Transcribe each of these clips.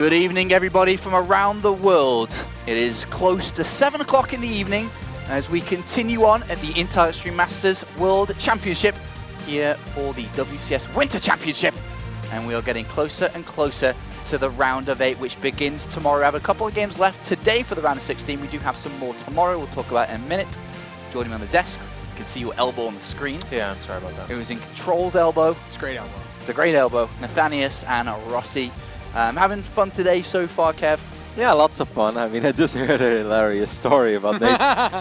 Good evening, everybody from around the world. It is close to 7 o'clock in the evening as we continue on at the Inter Masters World Championship here for the WCS Winter Championship. And we are getting closer and closer to the round of 8, which begins tomorrow. We have a couple of games left today for the round of 16. We do have some more tomorrow. We'll talk about in a minute. Joining me on the desk, you can see your elbow on the screen. Yeah, I'm sorry about that. It was in Control's elbow. It's a great elbow. It's a great elbow. Nathanius and Rossi. Having fun today so far, Kev? Yeah, lots of fun. I mean, I just heard a hilarious story about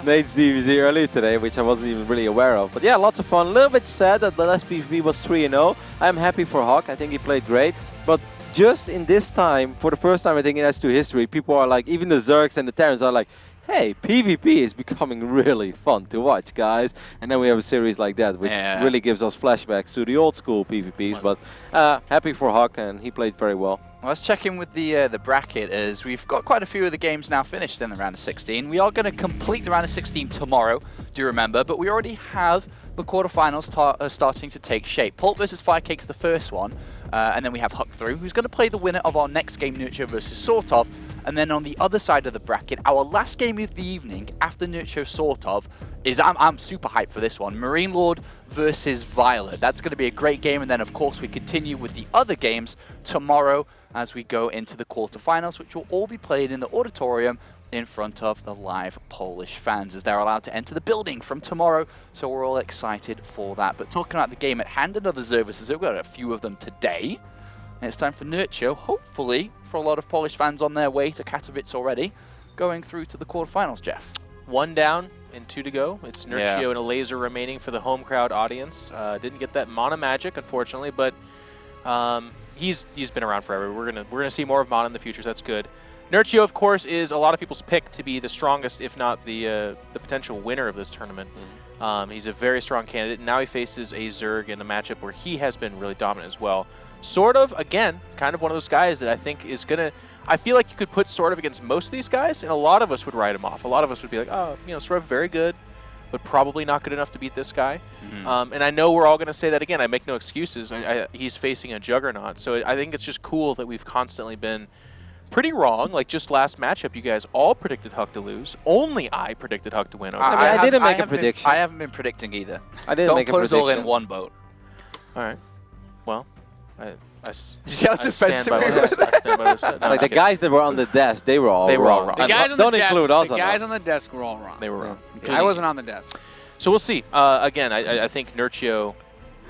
Nate's ZvZ earlier today, which I wasn't even really aware of. But yeah, lots of fun. A little bit sad that the last PvP was 3-0. I'm happy for Hawk. I think he played great. But just in this time, for the first time I think in S2 history, people are like, even the Zergs and the Terrans are like, hey, PvP is becoming really fun to watch, guys. And then we have a series like that, which really gives us flashbacks to the old school PvPs. But happy for Hawk, and he played very well. Let's check in with the bracket, as we've got quite a few of the games now finished in the round of 16. We are going to complete the round of 16 tomorrow, do remember, but we already have the quarterfinals starting to take shape. Pult versus Firecake's the first one, and then we have Huck through, who's going to play the winner of our next game, Nerchio versus SortOf. And then on the other side of the bracket, our last game of the evening after Nerchio SortOf is, I'm super hyped for this one, Marine Lord versus Violet. That's going to be a great game, and then of course we continue with the other games tomorrow as we go into the quarterfinals, which will all be played in the auditorium in front of the live Polish fans as they're allowed to enter the building from tomorrow. So we're all excited for that. But talking about the game at hand, another ZvZ, we've got a few of them today. And it's time for Nerchio, hopefully for a lot of Polish fans on their way to Katowice already, going through to the quarterfinals, Jeff. 1 down and 2 to go. It's Nerchio and a laser remaining for the home crowd audience. Didn't get that Mana Magic, unfortunately, but he's been around forever. We're gonna see more of Mana in the future, so that's good. Nerchio, of course, is a lot of people's pick to be the strongest, if not the potential winner of this tournament. He's a very strong candidate, and now he faces a Zerg in a matchup where he has been really dominant as well. SortOf, again, kind of one of those guys that I think is gonna. I feel like you could put SortOf against most of these guys, and a lot of us would write him off. A lot of us would be like, oh, you know, SortOf very good, but probably not good enough to beat this guy. And I know we're all going to say that again. I make no excuses. He's facing a juggernaut. So I think it's just cool that we've constantly been pretty wrong. Like just last matchup, you guys all predicted Huck to lose. Only I predicted Huck to win. I didn't make a prediction. I haven't been predicting either. I didn't make a prediction. Don't put us all in one boat. All right. Well, I stand by what I said. Like the guys that were on the desk, they were all wrong. The guys on Don't the desk, include us. The guys on the desk were all wrong. They were wrong. I wasn't on the desk. So we'll see. Again, I think Nerchio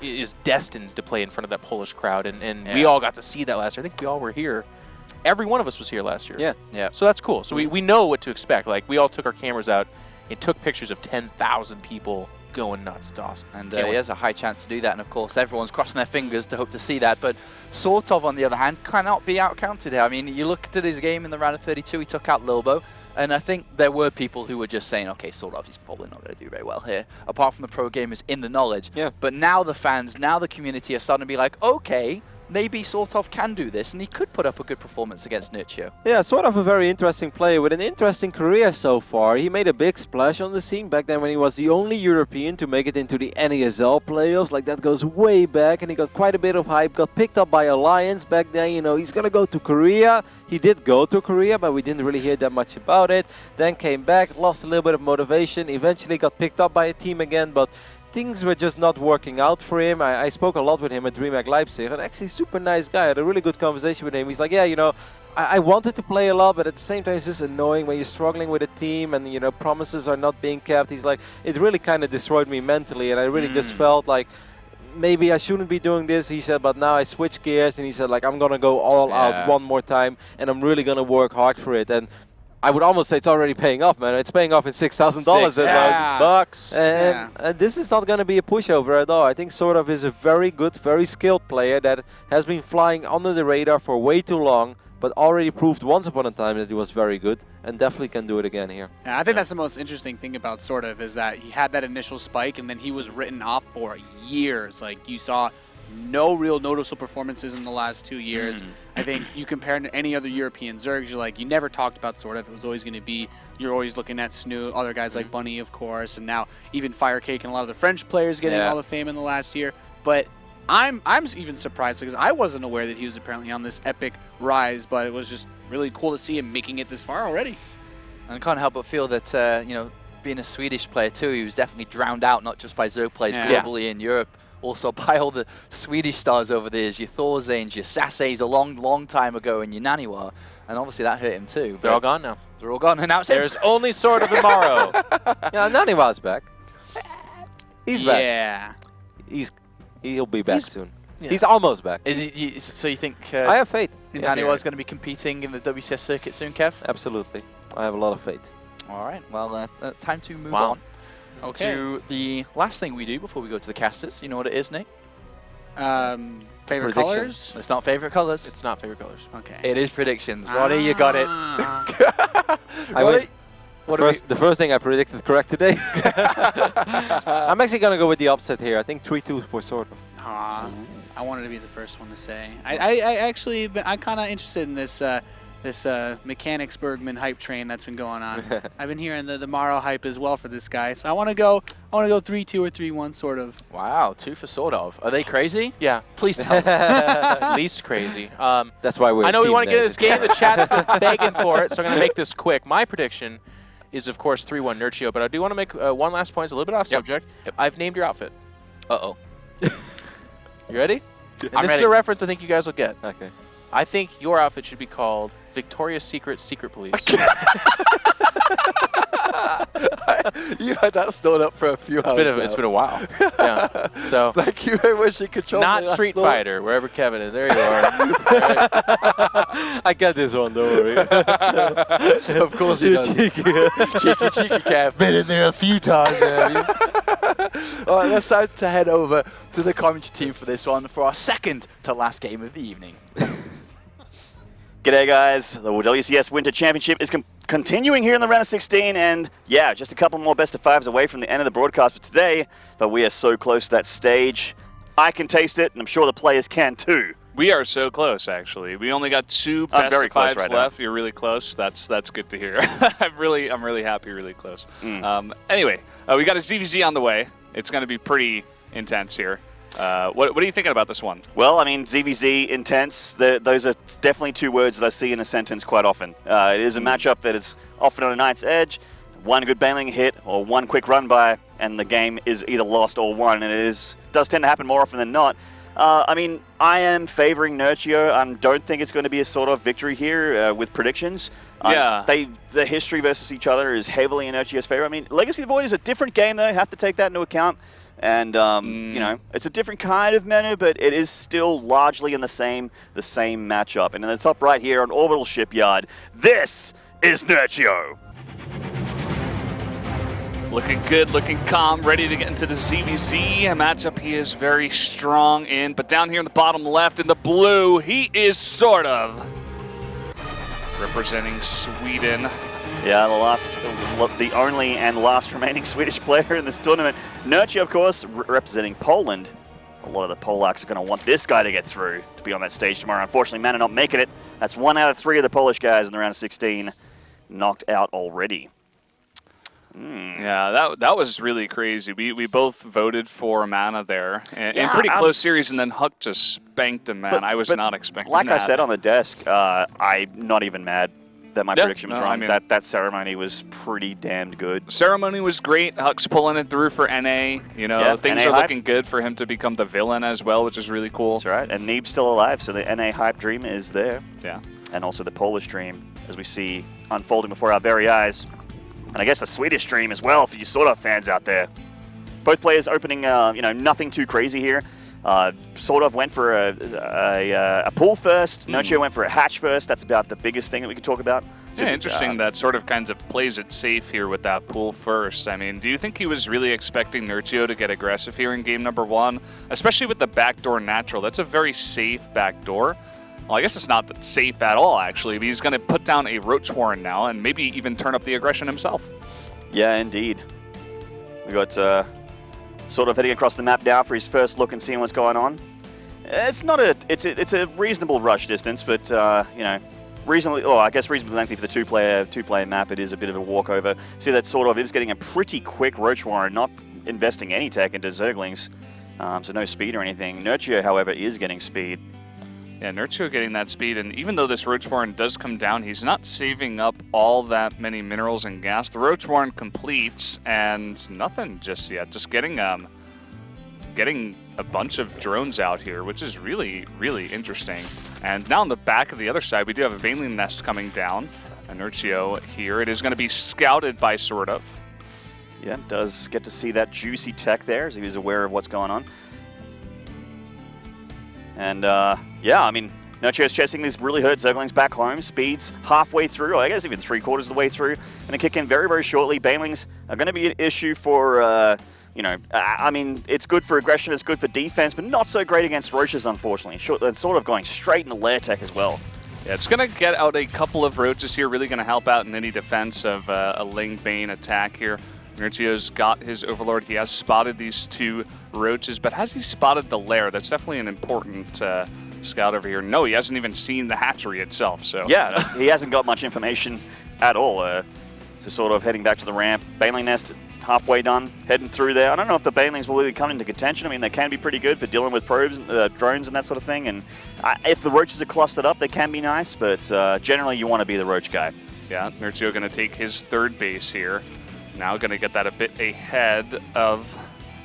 is destined to play in front of that Polish crowd, and we all got to see that last year. I think we all were here. Every one of us was here last year. Yeah. So that's cool. So we know what to expect. Like we all took our cameras out and took pictures of 10,000 people going nuts. It's awesome. And he has a high chance to do that, and of course everyone's crossing their fingers to hope to see that. But SortOf, on the other hand, cannot be outcounted here. I mean, you look at his game in the round of 32, he took out Lilbo, and I think there were people who were just saying, okay, SortOf is probably not going to do very well here, apart from the pro gamers in the knowledge. Yeah. But now the fans, now the community are starting to be like, okay, maybe SortOf can do this, and he could put up a good performance against Nerchio. Yeah, SortOf a very interesting player with an interesting career so far. He made a big splash on the scene back then when he was the only European to make it into the NASL playoffs. Like that goes way back, and he got quite a bit of hype. Got picked up by Alliance back then. You know, he's gonna go to Korea. He did go to Korea, but we didn't really hear that much about it. Then came back, lost a little bit of motivation. Eventually got picked up by a team again, but things were just not working out for him. I spoke a lot with him at DreamHack Leipzig, and actually super nice guy. I had a really good conversation with him. He's like, yeah, you know, I wanted to play a lot, but at the same time it's just annoying when you're struggling with a team and, you know, promises are not being kept. He's like, it really kind of destroyed me mentally, and I really just felt like maybe I shouldn't be doing this. He said, but now I switched gears, and he said, like, I'm going to go all out one more time, and I'm really going to work hard for it. And I would almost say it's already paying off, man. It's paying off in $6,000. $6,000. And this is not going to be a pushover at all. I think SortOf is a very good, very skilled player that has been flying under the radar for way too long, but already proved once upon a time that he was very good, and definitely can do it again here. Yeah, I think that's the most interesting thing about SortOf is that he had that initial spike, and then he was written off for years. Like, you saw no real noticeable performances in the last 2 years. I think you compare to any other European Zergs, you're like, you never talked about SortOf. It was always going to be, you're always looking at Snoot, other guys like Bunny, of course, and now even Firecake and a lot of the French players getting all the fame in the last year. But I'm even surprised because I wasn't aware that he was apparently on this epic rise, but it was just really cool to see him making it this far already. And I can't help but feel that, you know, being a Swedish player too, he was definitely drowned out not just by Zerg players globally in Europe, also by all the Swedish stars over there, your Thorzanes, your Sasse's a long time ago, and your Naniwa, and obviously that hurt him too. They're all gone now. They're all gone, and now it's There's only SortOf tomorrow. Yeah, Naniwa's back. He's back. Yeah. He'll be back soon. Yeah. He's almost back. So you think I have faith. Naniwa's going to be competing in the WCS circuit soon, Kev? Absolutely. I have a lot of faith. All right, well, time to move on to the last thing we do before we go to the casters. You know what it is, Nate? Favorite colors? It's not favorite colors. It's not favorite colors. Okay. It is predictions. Roddy, you got it. Roddy, the first thing I predicted correct today. I'm actually going to go with the upset here. I think 3-2 for SortOf. I wanted to be the first one to say. I'm kind of interested in this Mechanics Bergman hype train that's been going on. I've been hearing the Morrow hype as well for this guy, so I want to go 3-2 or 3-1 sort of. Wow, 2 for SortOf. Are they crazy? Yeah. Please tell me. At least crazy. That's why we're I know we want to get into this game. The chat's been begging for it, so I'm going to make this quick. My prediction is, of course, 3-1 Nerchio, but I do want to make one last point. It's a little bit off subject. Yep. I've named your outfit. Uh-oh. You ready? And I'm this ready. is a reference I think you guys will get. Okay. I think your outfit should be called Victoria's Secret Police. You had that stored up for a few hours. It's been a while. Yeah. So Thank you very much. You control not my Street last Fighter, thoughts. wherever Kevin is. There you are. I got this one, don't worry. Of course he does. Cheeky Kev. Been in there a few times, have you? All right, let's time to head over to the commentary team for this one for our second to last game of the evening. G'day guys, the WCS Winter Championship is continuing here in the round of 16, and yeah, just a couple more best of 5s away from the end of the broadcast for today, but we are so close to that stage. I can taste it, and I'm sure the players can too. We are so close, actually. We only got 2 best very of close 5s right left. You're really close. That's good to hear. I'm really happy. Really close. Anyway, we got a ZvZ on the way. It's going to be pretty intense here. What are you thinking about this one? Well, I mean, ZvZ, intense, those are definitely 2 words that I see in a sentence quite often. It is a matchup that is often on a knight's edge. One good baneling hit or one quick run by, and the game is either lost or won, and it does tend to happen more often than not. I mean, I am favoring Nerchio. I don't think it's going to be a SortOf victory here with predictions. Yeah. The history versus each other is heavily in Nerchio's favor. I mean, Legacy of the Void is a different game, though. You have to take that into account. And, you know, it's a different kind of meta, but it is still largely in the same matchup. And in the top right here on Orbital Shipyard, this is Nerchio. Looking good, looking calm, ready to get into the ZvZ. A matchup he is very strong in. But down here in the bottom left in the blue, he is SortOf. Representing Sweden. Yeah, the only and last remaining Swedish player in this tournament. Nerchio, of course, representing Poland. A lot of the Polacks are going to want this guy to get through to be on that stage tomorrow. Unfortunately, Mana not making it. That's 1 out of 3 of the Polish guys in the round of 16 knocked out already. Yeah, that was really crazy. We both voted for Mana there in pretty close series, and then Huck just spanked him, man. I was not expecting like that. I said on the desk, I'm not even mad that my prediction was wrong. I mean, that ceremony was pretty damned good. Ceremony was great. Huck's pulling it through for NA. You know, things NA are hype. looking good for him to become the villain as well, which is really cool. That's right. And Neeb's still alive, so the NA hype dream is there. Yeah. And also the Polish dream, as we see unfolding before our very eyes. And I guess the Swedish dream as well for you SortOf fans out there. Both players opening, you know, nothing too crazy here. SortOf went for a pull first. Nerchio went for a hatch first. That's about the biggest thing that we could talk about. So, Yeah, interesting that SortOf kind of plays it safe here with that pull first. I mean, do you think he was really expecting Nerchio to get aggressive here in game number 1? Especially with the backdoor natural. That's a very safe backdoor. Well, I guess it's not that safe at all, actually. But he's going to put down a Roach Warren now and maybe even turn up the aggression himself. Yeah, indeed. We got SortOf heading across the map now for his first look and seeing what's going on. It's not it's a reasonable rush distance, but you know, reasonably lengthy for the two-player map. It is a bit of a walkover. See that SortOf is getting a pretty quick Roach Warren, not investing any tech into Zerglings. So no speed or anything. Nerchio, however, is getting speed. Yeah, Nerchio getting that speed, and even though this Roach Warren does come down, he's not saving up all that many minerals and gas. The Roach Warren completes, and nothing just yet. Just getting a bunch of drones out here, which is really, really interesting. And now on the back of the other side, we do have a Baneling Nest coming down. And Nerchio here. It is going to be scouted by SortOf. Yeah, does get to see that juicy tech there, as he was aware of what's going on. And, yeah, I mean, Nerchio's chasing these really hurt Zerglings back home. Speed's halfway through, or I guess even 3/4 of the way through. Going to kick in very, very shortly. Banelings are going to be an issue for, you know, I mean, it's good for aggression, it's good for defense, but not so great against Roaches, unfortunately. It's sort of going straight into lair tech as well. Yeah, it's going to get out a couple of Roaches here, really going to help out in any defense of a Ling Bane attack here. Nerchio's got his Overlord. He has spotted these 2 Roaches, but has he spotted the lair? That's definitely an important scout over here. No, he hasn't even seen the hatchery itself. So yeah, he hasn't got much information at all. So sort of heading back to the ramp. Baneling Nest halfway done, heading through there. I don't know if the Banelings will really come into contention. I mean, they can be pretty good for dealing with probes, drones and that sort of thing. And if the Roaches are clustered up, they can be nice, but generally you want to be the Roach guy. Yeah, Nerchio going to take his 3rd base here. Now going to get that a bit ahead of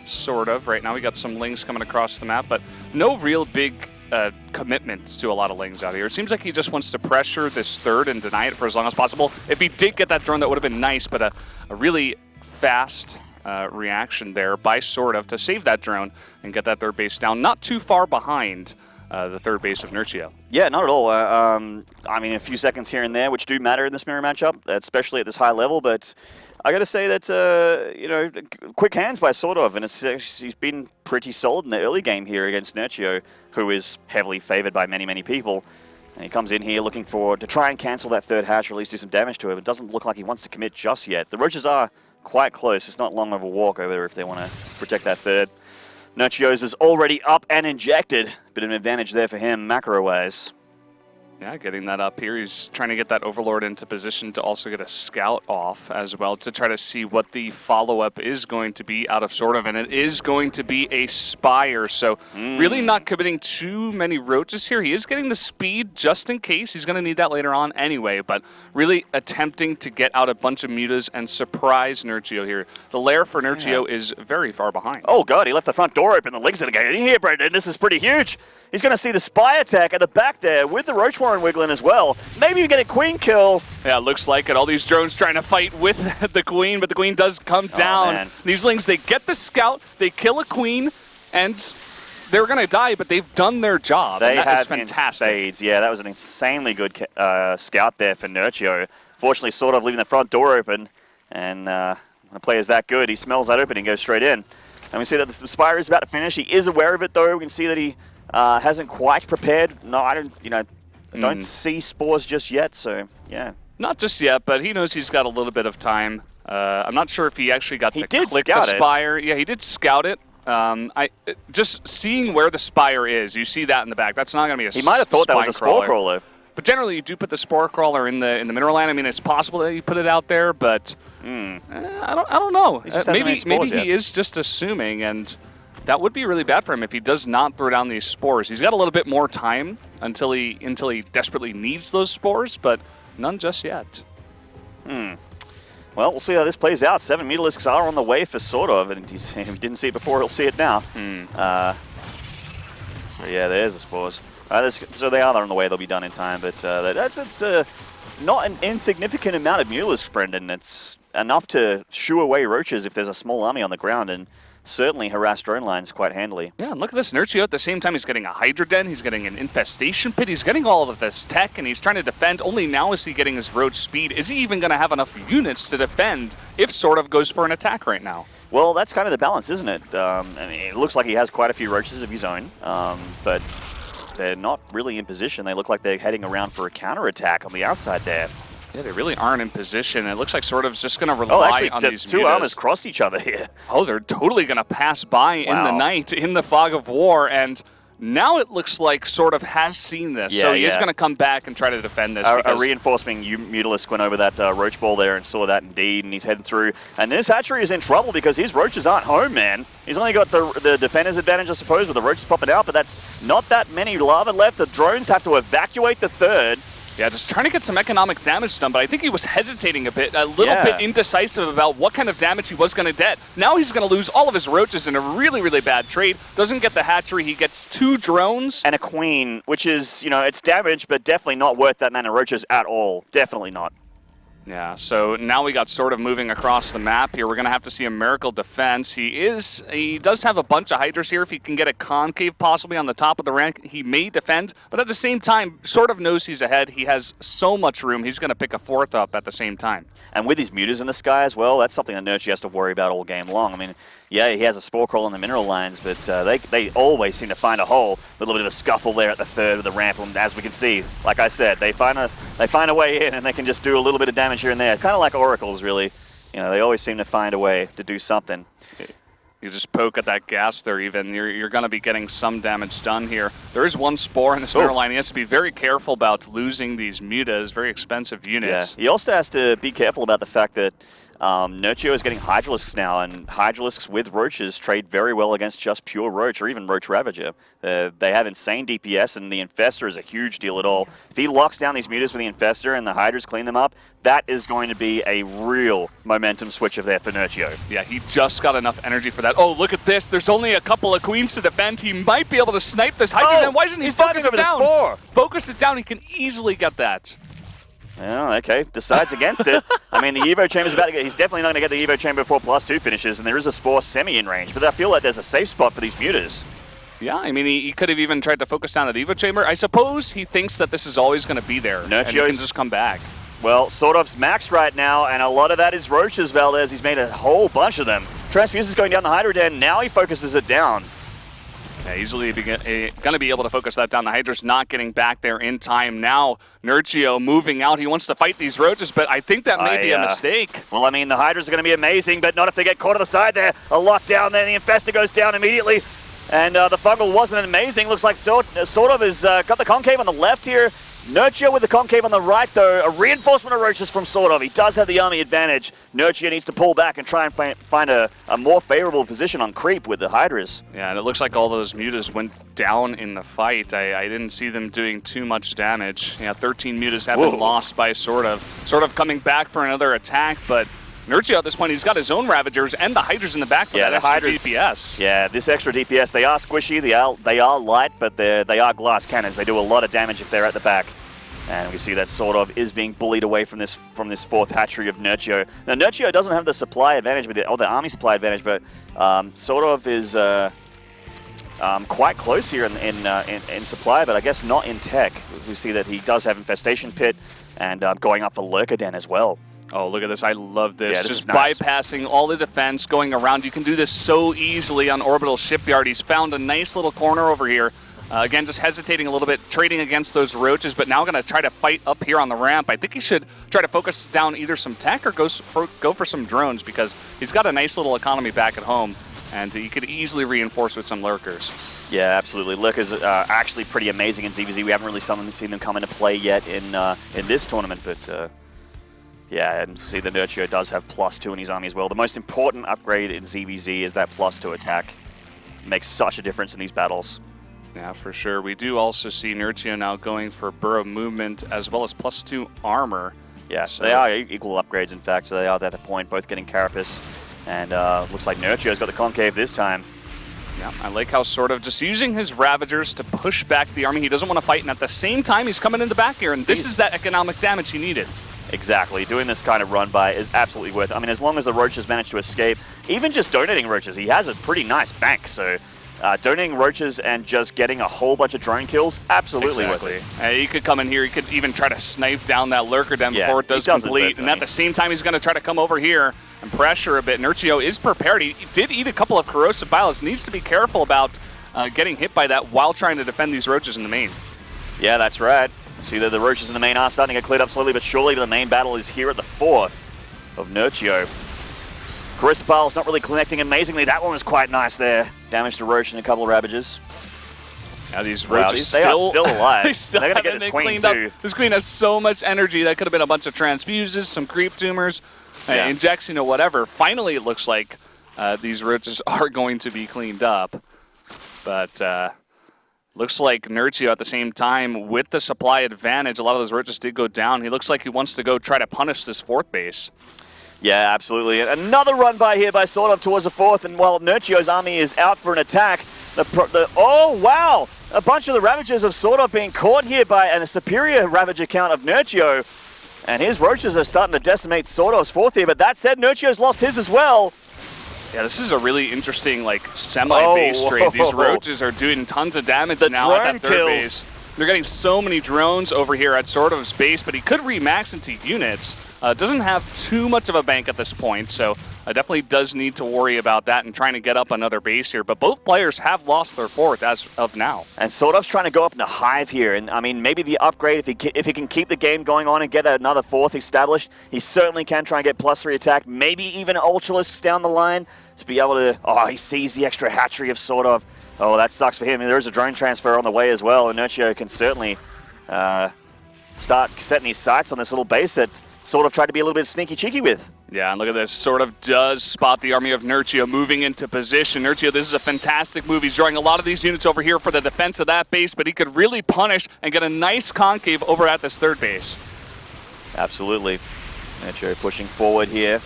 SortOf. Right now we got some Lings coming across the map, but no real big commitment to a lot of Lings out here. It seems like he just wants to pressure this 3rd and deny it for as long as possible. If he did get that drone, that would have been nice, but a really fast reaction there by SortOf to save that drone and get that 3rd base down. Not too far behind the 3rd base of Nerchio. Yeah, not at all. I mean, a few seconds here and there, which do matter in this mirror matchup, especially at this high level, but I got to say that, you know, quick hands by SortOf, and he's been pretty solid in the early game here against Nerchio, who is heavily favored by many, many people. And he comes in here looking to try and cancel that 3rd hatch, or at least do some damage to it. It doesn't look like he wants to commit just yet. The Roaches are quite close. It's not long of a walk over there if they want to protect that 3rd. Nerchio's is already up and injected. Bit of an advantage there for him, macro-wise. Yeah, getting that up here. He's trying to get that Overlord into position to also get a scout off as well to try to see what the follow-up is going to be out of SortOf, and it is going to be a Spire. So really not committing too many Roaches here. He is getting the speed just in case. He's going to need that later on anyway, but really attempting to get out a bunch of mutas and surprise Nerchio here. The lair for Nerchio is very far behind. Oh god, he left the front door open. The Lings are getting in here, Brendan. This is pretty huge. He's going to see the Spy attack at the back there with the Roach Warren wiggling as well. Maybe you get a Queen kill. Yeah, looks like it. All these drones trying to fight with the Queen, but the Queen does come down. Man. These Lings, they get the scout, they kill a Queen, and they're going to die, but they've done their job. They and that is have fantastic. in spades. Yeah, that was an insanely good scout there for Nerchio. Fortunately, SortOf leaving the front door open, and when a player's that good, he smells that opening and goes straight in. And we see that the Spire is about to finish. He is aware of it, though. We can see that he hasn't quite prepared. No, I don't, you know, don't see spores just yet, so yeah. Not just yet, but he knows he's got a little bit of time. I'm not sure if he actually got to did click the scout it. Spire. Yeah, he did scout it. Just seeing where the Spire is, you see that in the back. That's not going to be a He might have thought that was a spore crawler. But generally, you do put the Spore Crawler in the mineral land. I mean, it's possible that you put it out there, but I don't know. Maybe he is just assuming, and that would be really bad for him if he does not throw down these spores. He's got a little bit more time until he desperately needs those spores, but none just yet. Well, we'll see how this plays out. 7 Mutalisks are on the way for SortOf, and if he didn't see it before, he'll see it now. So yeah, there's the spores. So they are on the way. They'll be done in time, but it's not an insignificant amount of Mutalisks, Brendan. It's enough to shoo away Roaches if there's a small army on the ground, and certainly harass drone lines quite handily. Yeah, and look at this Nerchio. At the same time, he's getting a Hydra Den, he's getting an Infestation Pit, he's getting all of this tech, and he's trying to defend. Only now is he getting his Roach speed. Is he even going to have enough units to defend if SortOf goes for an attack right now? Well, that's kind of the balance, isn't it? I mean, it looks like he has quite a few Roaches of his own, but they're not really in position. They look like they're heading around for a counterattack on the outside there. Yeah, they really aren't in position. It looks like SortOf's just going to rely on these two armors crossed each other here. Oh, they're totally going to pass by in the night, in the fog of war, and Now it looks like SortOf has seen this, Yeah, so he is yeah. going to come back and try to defend this. A because reinforcing Mutalisk went over that Roach ball there and saw that indeed, and he's headed through. And this hatchery is in trouble because his Roaches aren't home, man. He's only got the defender's advantage, I suppose, with the Roaches popping out, but that's not that many lava left. The drones have to evacuate the third. Yeah, just trying to get some economic damage done, but I think he was hesitating a little bit indecisive about what kind of damage he was going to get. Now he's going to lose all of his Roaches in a really, really bad trade. Doesn't get the hatchery, he gets 2 drones. And a Queen, which is, you know, it's damage, but definitely not worth that amount of Roaches at all. Definitely not. Yeah, so now we got SortOf moving across the map here. We're going to have to see a miracle defense. He does have a bunch of Hydras here. If he can get a concave possibly on the top of the rank, he may defend. But at the same time, SortOf knows he's ahead. He has so much room. He's going to pick a 4th up at the same time. And with his Mutas in the sky as well, that's something that Nerchio has to worry about all game long. I mean, yeah, he has a Spore Crawl on the mineral lines, but they always seem to find a hole. A little bit of a scuffle there at the third of the ramp, and as we can see, like I said, they find a way in, and they can just do a little bit of damage here and there. Kind of like Oracles, really. You know, they always seem to find a way to do something. You just poke at that gas there even, you're going to be getting some damage done here. There is 1 Spore in this mineral line. He has to be very careful about losing these Mutas, very expensive units. Yeah. He also has to be careful about the fact that Nerchio is getting Hydralisks now, and Hydralisks with Roaches trade very well against just pure Roach or even Roach Ravager. They have insane DPS, and the Infestor is a huge deal at all. If he locks down these Mutas with the Infestor and the Hydras clean them up, that is going to be a real momentum switcher there for Nerchio. Yeah, he just got enough energy for that. Oh, look at this. There's only a couple of Queens to defend. He might be able to snipe this Hydra. And why doesn't he focus it down? Focus it down. He can easily get that. Oh, okay. Decides against it. I mean, the Evo Chamber's about to get... He's definitely not going to get the Evo Chamber before +2 finishes, and there is a Spore semi in range, but I feel like there's a safe spot for these Mutas. Yeah, I mean, he could have even tried to focus down at Evo Chamber. I suppose he thinks that this is always going to be there, and he can just come back. Well, SortOf's maxed right now, and a lot of that is Roaches, Valdez. He's made a whole bunch of them. Transfuse is going down the Hydra Den. Now he focuses it down. Yeah, easily going to be able to focus that down. The Hydra's not getting back there in time. Now, Nerchio moving out. He wants to fight these Roaches, but I think that may be a mistake. Well, I mean, the Hydras are going to be amazing, but not if they get caught on the side there. A lockdown there. The Infestor goes down immediately. And the Fungal wasn't amazing. Looks like SortOf has got the Concave on the left here. Nerchio with the Concave on the right, though. A reinforcement of Roaches from SortOf. He does have the army advantage. Nerchio needs to pull back and try and find a more favorable position on creep with the Hydras. Yeah, and it looks like all those Mutas went down in the fight. I didn't see them doing too much damage. Yeah, 13 Mutas have been lost by SortOf. SortOf coming back for another attack, but Nerchio at this point, he's got his own Ravagers and the Hydras in the back for that extra DPS. Yeah, this extra DPS, they are squishy, they are light, but they are glass cannons. They do a lot of damage if they're at the back. And we see that SortOf is being bullied away from this 4th hatchery of Nerchio. Now, Nerchio doesn't have the supply advantage, the army supply advantage, but SortOf is quite close here in supply, but I guess not in tech. We see that he does have Infestation Pit and going up for Lurker Den as well. Oh, look at this. I love this. Yeah, this just is nice. Bypassing all the defense, going around. You can do this so easily on Orbital Shipyard. He's found a nice little corner over here. Again, just hesitating a little bit, trading against those Roaches, but now going to try to fight up here on the ramp. I think he should try to focus down either some tech or go for some drones, because he's got a nice little economy back at home, and he could easily reinforce with some Lurkers. Yeah, absolutely. Lurkers are actually pretty amazing in ZvZ. We haven't really seen them come into play yet in this tournament, but... yeah, and see the Nerchio does have +2 in his army as well. The most important upgrade in ZvZ is that +2 attack. Makes such a difference in these battles. Yeah, for sure. We do also see Nerchio now going for Burrow Movement as well as +2 armor. Yeah, so they are equal upgrades, in fact, so they are at that point, both getting Carapace. And looks like Nerchio's got the Concave this time. Yeah, I like how SortOf just using his Ravagers to push back the army. He doesn't want to fight, and at the same time, he's coming in the back here, and this is that economic damage he needed. Exactly. Doing this kind of run by is absolutely worth it. I mean, as long as the Roaches manage to escape, even just donating Roaches, he has a pretty nice bank, so... donating Roaches and just getting a whole bunch of drone kills, absolutely worth it. He could come in here, he could even try to snipe down that Lurker Den before it does complete, and at the same time he's going to try to come over here and pressure a bit. Nerchio is prepared. He did eat a couple of Corrosive Biles, needs to be careful about getting hit by that while trying to defend these Roaches in the main. Yeah, that's right. See that the Roaches in the main are starting to get cleared up slowly but surely, but the main battle is here at the 4th of Nerchio. Corrosive Bile's not really connecting amazingly. That one was quite nice there. Damage to Roach and a couple of Ravagers. Now these Wow, roaches they are still alive. they still They're gonna get haven't this been queen cleaned up. too. This queen has so much energy. That could have been a bunch of transfuses, some creep tumors, injects, whatever. Finally, it looks like these roaches are going to be cleaned up. But looks like Nerchio at the same time with the supply advantage. A lot of those roaches did go down. He looks like he wants to go try to punish this fourth base. Yeah, absolutely. Another run by here by SortOf towards the fourth, and while Nerchio's army is out for an attack, oh wow! A bunch of the Ravagers of SortOf being caught here by a superior Ravager count of Nerchio, and his roaches are starting to decimate SortOf's fourth here, but that said, Nerchio's lost his as well. Yeah, this is a really interesting, semi-base trade. These roaches are doing tons of damage now at that third base. They're getting so many drones over here at SortOf's base, but he could remax into units. Doesn't have too much of a bank at this point, so definitely does need to worry about that and trying to get up another base here. But both players have lost their fourth as of now. And SortOf's trying to go up in a hive here, and I mean, maybe the upgrade, if he can keep the game going on and get another fourth established, he certainly can try and get +3 attack, maybe even Ultralisks down the line to be able to, oh, he sees the extra hatchery of SortOf. Oh, that sucks for him. And there is a drone transfer on the way as well, and Nerchio can certainly start setting his sights on this little base that SortOf tried to be a little bit sneaky cheeky with. Yeah, and look at this. SortOf does spot the army of Nerchio moving into position. Nerchio, this is a fantastic move. He's drawing a lot of these units over here for the defense of that base, but he could really punish and get a nice concave over at this third base. Absolutely. Nerchio pushing forward here.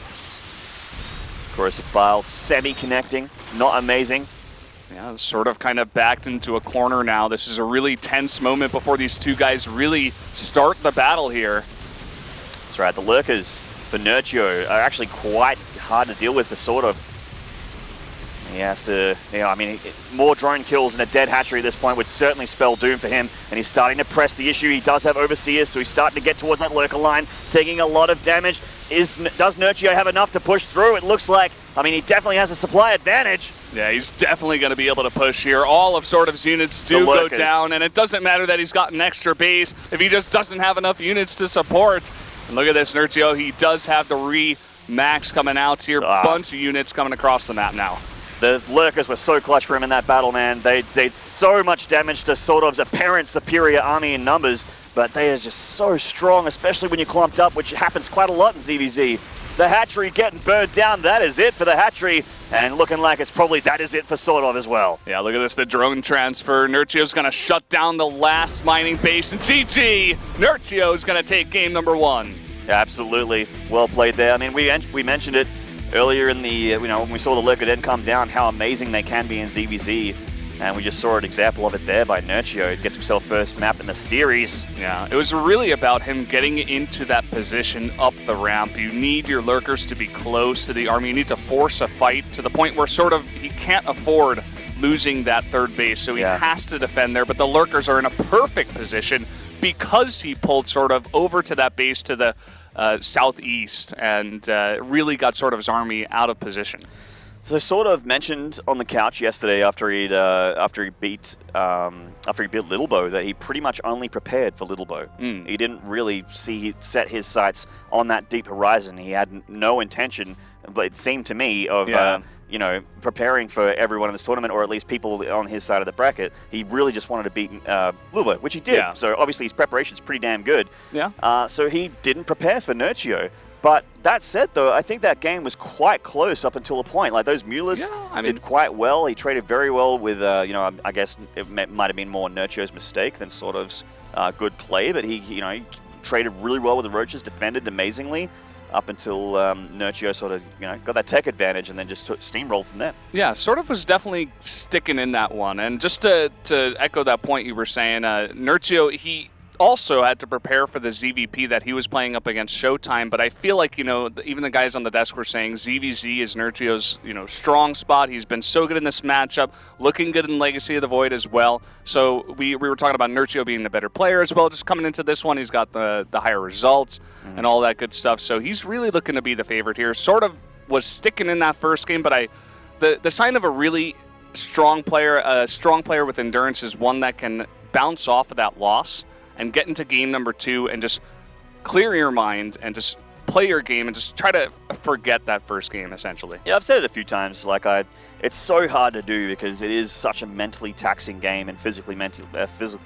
Corrosive Bile semi-connecting. Not amazing. Yeah, SortOf kind of backed into a corner now. This is a really tense moment before these two guys really start the battle here. That's right, the lurkers for Nerchio are actually quite hard to deal with for SortOf. He has to, I mean, more drone kills and a dead hatchery at this point would certainly spell doom for him, and he's starting to press the issue. He does have Overseers, so he's starting to get towards that lurker line, taking a lot of damage. Does Nerchio have enough to push through? It looks like, I mean, he definitely has a supply advantage. Yeah, he's definitely going to be able to push here. All of SortOf's units do go down, and it doesn't matter that he's got an extra base if he just doesn't have enough units to support. And look at this, Nerchio, he does have the re-max coming out here. Bunch of units coming across the map now. The lurkers were so clutch for him in that battle, man. They did so much damage to SortOf's apparent superior army in numbers, but they are just so strong, especially when you're clumped up, which happens quite a lot in ZvZ. The hatchery getting burned down. That is it for the hatchery, and looking like it's probably that is it for SortOf as well. Yeah, look at this, the drone transfer. Nerchio's going to shut down the last mining base, and GG! Nerchio's going to take game number 1. Absolutely. Well played there. I mean, we mentioned it earlier in the, when we saw the lurker den come down, how amazing they can be in ZvZ. And we just saw an example of it there by Nerchio. He gets himself first map in the series. Yeah, it was really about him getting into that position up the ramp. You need your lurkers to be close to the army. You need to force a fight to the point where SortOf he can't afford losing that third base, so he has to defend there. But the lurkers are in a perfect position because he pulled SortOf over to that base to the southeast and really got SortOf's army out of position. So SortOf mentioned on the couch yesterday after he beat Littlebow that he pretty much only prepared for Littlebow. He didn't really set his sights on that deep horizon. He had no intention, it seemed to me, of preparing for everyone in this tournament, or at least people on his side of the bracket. He really just wanted to beat Littlebow, which he did. Yeah. So obviously his preparation's pretty damn good. Yeah. So he didn't prepare for Nerchio. But that said, though, I think that game was quite close up until a point. Like, those Muelers did quite well. He traded very well with, I guess it might have been more Nerchio's mistake than SortOf's good play. But he traded really well with the Roaches, defended amazingly up until Nerchio sort of, got that tech advantage and then just took steamroll from there. Yeah, SortOf was definitely sticking in that one. And just to echo that point you were saying, Nerchio, he also had to prepare for the ZVP that he was playing up against Showtime, but I feel like, even the guys on the desk were saying ZvZ is Nerchio's, strong spot. He's been so good in this matchup, looking good in Legacy of the Void as well. So we were talking about Nerchio being the better player as well. Just coming into this one, he's got the higher results and all that good stuff. So he's really looking to be the favorite here. SortOf was sticking in that first game, but the sign of a really strong player with endurance is one that can bounce off of that loss and get into game number 2 and just clear your mind and just play your game and just try to forget that first game, essentially. Yeah, I've said it a few times. Like it's so hard to do because it is such a mentally taxing game and physically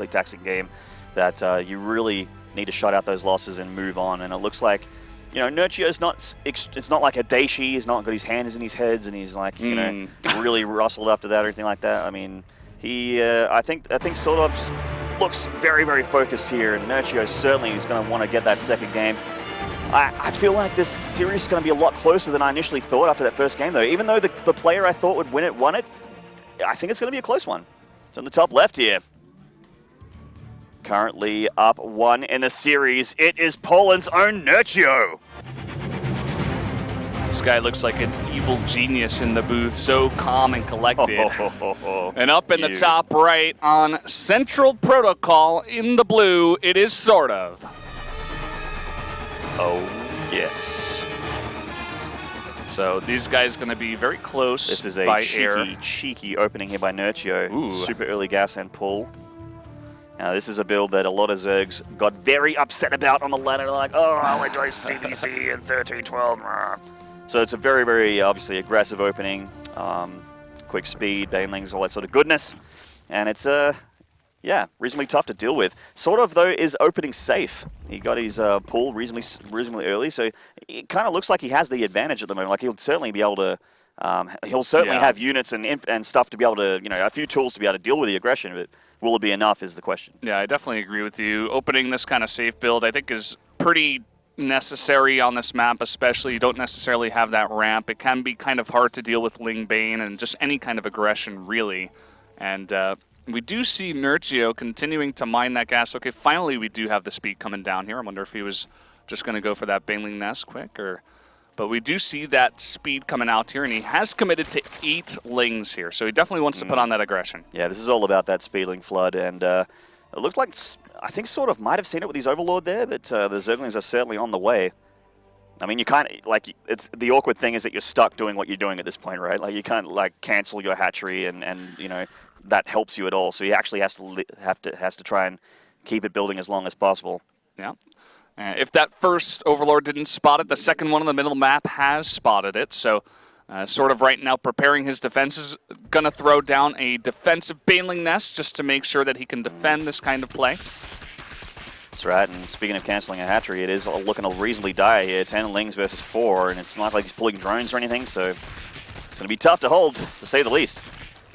taxing game that you really need to shut out those losses and move on. And it looks like, you know, Nerchio's not. It's not like a Daishi. He's not got his hands in his heads and he's like, you know, really rustled after that or anything like that. I mean, he. I think SortOf looks very, very focused here, and Nerchio certainly is going to want to get that second game. I feel like this series is going to be a lot closer than I initially thought after that first game, though. Even though the player I thought would win it won it, I think it's going to be a close one. It's on the top left here. Currently up 1 in the series. It is Poland's own Nerchio. This guy looks like an evil genius in the booth, so calm and collected. And up in the top right on Central Protocol in the blue, it is SortOf. Oh, yes. So these guys going to be very close. This is a cheeky opening here by Nerchio. Ooh. Super early gas and pull. Now, this is a build that a lot of Zergs got very upset about on the ladder. They're like, oh, I enjoy CBC and 1312. So it's a very, very obviously aggressive opening. Quick speed, banelings, all that sort of goodness. And it's, yeah, reasonably tough to deal with. SortOf, though, is opening safe. He got his pull reasonably early, so it kind of looks like he has the advantage at the moment. Like, he'll certainly be able to, have units and stuff to be able to, you know, a few tools to be able to deal with the aggression, but will it be enough is the question. Yeah, I definitely agree with you. Opening this kind of safe build, I think, is pretty necessary on this map, especially. You don't necessarily have that ramp. It can be kind of hard to deal with Ling Bane and just any kind of aggression, really. And we do see Nerchio continuing to mine that gas. Okay, finally we do have the speed coming down here. I wonder if he was just going to go for that Baneling Nest quick, or... But we do see that speed coming out here, and he has committed to 8 Lings here, so he definitely wants to put on that aggression. Yeah, this is all about that Speedling flood, and it looks like, I think SortOf might have seen it with his Overlord there, but the Zerglings are certainly on the way. I mean, you can't, like, it's the awkward thing is that you're stuck doing what you're doing at this point, right? Like, you can't, like, cancel your hatchery, and you know, that helps you at all. So he actually has to try and keep it building as long as possible. Yeah. If that first Overlord didn't spot it, the second one on the middle map has spotted it. So SortOf right now preparing his defenses, going to throw down a defensive Baneling Nest just to make sure that he can defend this kind of play. That's right, and speaking of cancelling a hatchery, it is looking to reasonably die here. 10 Lings versus 4, and it's not like he's pulling drones or anything, so it's going to be tough to hold, to say the least.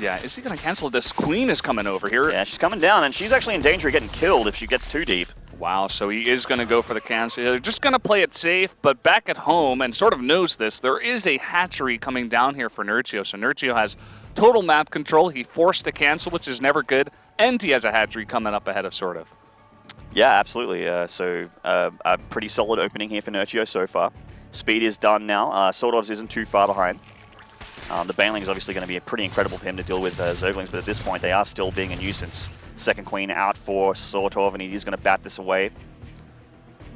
Yeah, is he going to cancel this? Queen is coming over here. Yeah, she's coming down, and she's actually in danger of getting killed if she gets too deep. Wow, so he is going to go for the cancel. They're just going to play it safe, but back at home, and SortOf knows this, there is a hatchery coming down here for Nerchio. So Nerchio has total map control. He forced to cancel, which is never good, and he has a hatchery coming up ahead of SortOf. Yeah, absolutely. So a pretty solid opening here for Nerchio so far. Speed is done now. SortOf isn't too far behind. The Baneling is obviously going to be pretty incredible for him to deal with Zerglings, but at this point they are still being a nuisance. Second Queen out for SortOf, and he's going to bat this away.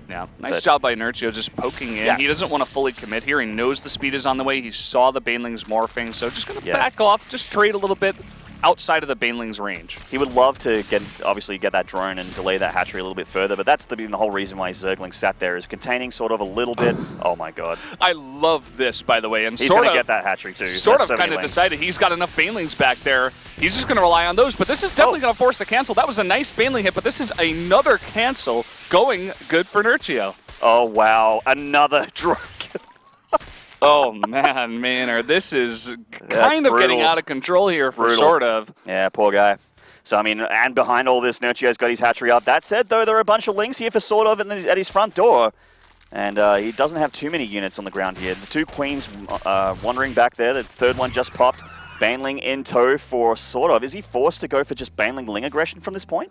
Yeah, nice job by Nerchio just poking in. Yeah. He doesn't want to fully commit here. He knows the speed is on the way. He saw the Banelings morphing, so just going to back off, just trade a little bit outside of the Banelings range. He would love to obviously get that drone and delay that hatchery a little bit further, but that's the whole reason why Zergling sat there, is containing SortOf a little bit. Oh my god. I love this, by the way. And he's going to get that hatchery too. SortOf kind of decided he's got enough Banelings back there. He's just going to rely on those, but this is definitely going to force the cancel. That was a nice Baneling hit, but this is another cancel going good for Nerchio. Oh wow, another drone kill. Oh man, Manor, this is kind of getting out of control here for SortOf. Yeah, poor guy. So I mean, and behind all this, Nerchio's got his hatchery up. That said, though, there are a bunch of Lings here for SortOf at his front door, and he doesn't have too many units on the ground here. The 2 Queens wandering back there. The third one just popped. Baneling in tow for SortOf. Is he forced to go for just Baneling Ling aggression from this point?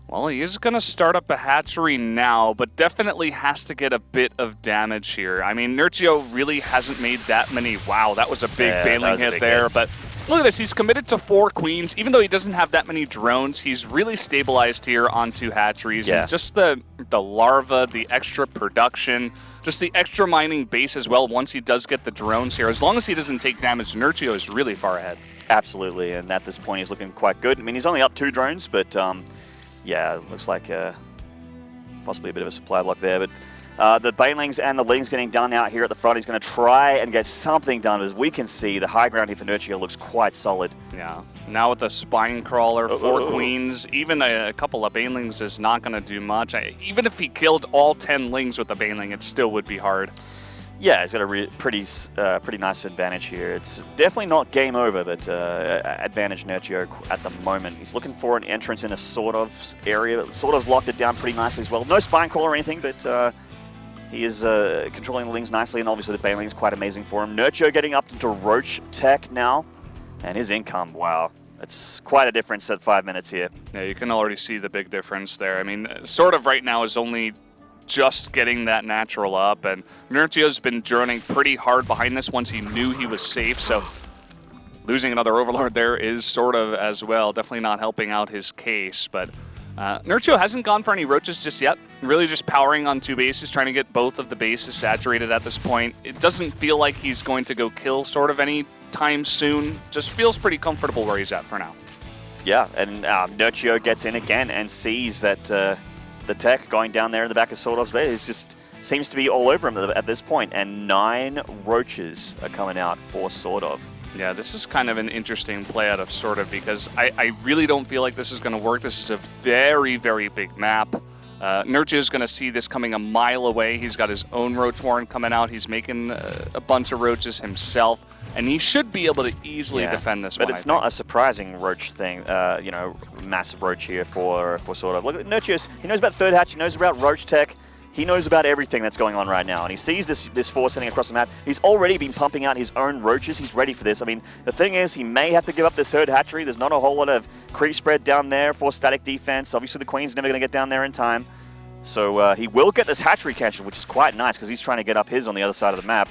Well, he is going to start up a hatchery now, but definitely has to get a bit of damage here. I mean, Nerchio really hasn't made that many. Wow, that was a big Baneling hit there. But look at this. He's committed to 4 Queens. Even though he doesn't have that many drones, he's really stabilized here on 2 hatcheries. Yeah. And just the larva, the extra production, just the extra mining base as well once he does get the drones here. As long as he doesn't take damage, Nerchio is really far ahead. Absolutely, and at this point he's looking quite good. I mean, he's only up 2 drones, but yeah, it looks like possibly a bit of a supply block there. But The Banelings and the Lings getting done out here at the front. He's going to try and get something done. As we can see, the high ground here for Nerchio looks quite solid. Yeah. Now with the Spine Crawler, 4 Queens, even a couple of Banelings is not going to do much. Even if he killed all 10 Lings with the Baneling, it still would be hard. Yeah, he's got a pretty nice advantage here. It's definitely not game over, but advantage Nerchio at the moment. He's looking for an entrance in a SortOf's area. SortOf's locked it down pretty nicely as well. No Spine Crawler or anything, but he is controlling the Lings nicely, and obviously the Baneling is quite amazing for him. Nerchio getting up into Roach tech now, and his income, wow. It's quite a difference at 5 minutes here. Yeah, you can already see the big difference there. I mean, SortOf right now is only just getting that natural up, and Nerchio's been journeying pretty hard behind this once he knew he was safe, so losing another Overlord there is SortOf as well, definitely not helping out his case, but Nerchio hasn't gone for any roaches just yet, really just powering on 2 bases, trying to get both of the bases saturated at this point. It doesn't feel like he's going to go kill SortOf anytime soon, just feels pretty comfortable where he's at for now. Yeah, and Nerchio gets in again and sees that the tech going down there in the back of SortOf's base just seems to be all over him at this point, and 9 roaches are coming out for SortOf. Yeah, this is kind of an interesting play out of SortOf because I really don't feel like this is going to work. This is a very, very big map. Nerchio is going to see this coming a mile away. He's got his own Roach Warren coming out. He's making a bunch of roaches himself, and he should be able to easily defend this one. But it's not a surprising roach thing, you know, massive roach here for SortOf. Look at Nerchio. He knows about third hatch. He knows about roach tech. He knows about everything that's going on right now, and he sees this force heading across the map. He's already been pumping out his own roaches. He's ready for this. I mean, the thing is, he may have to give up this third hatchery. There's not a whole lot of creep spread down there for static defense. Obviously, the Queen's never going to get down there in time. So he will get this hatchery catcher, which is quite nice, because he's trying to get up his on the other side of the map.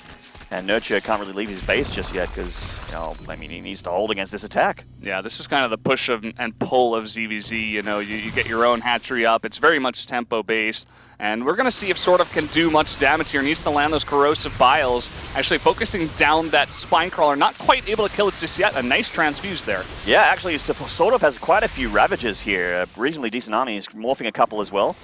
And Nerchio can't really leave his base just yet because, you know, I mean, he needs to hold against this attack. Yeah, this is kind of the push and pull of ZvZ. You know, you get your own hatchery up. It's very much tempo-based. And we're going to see if SortOf can do much damage here. Needs to land those corrosive biles. Actually focusing down that Spine Crawler. Not quite able to kill it just yet. A nice transfuse there. Yeah, actually, SortOf has quite a few Ravagers here. A reasonably decent army. He's morphing a couple as well.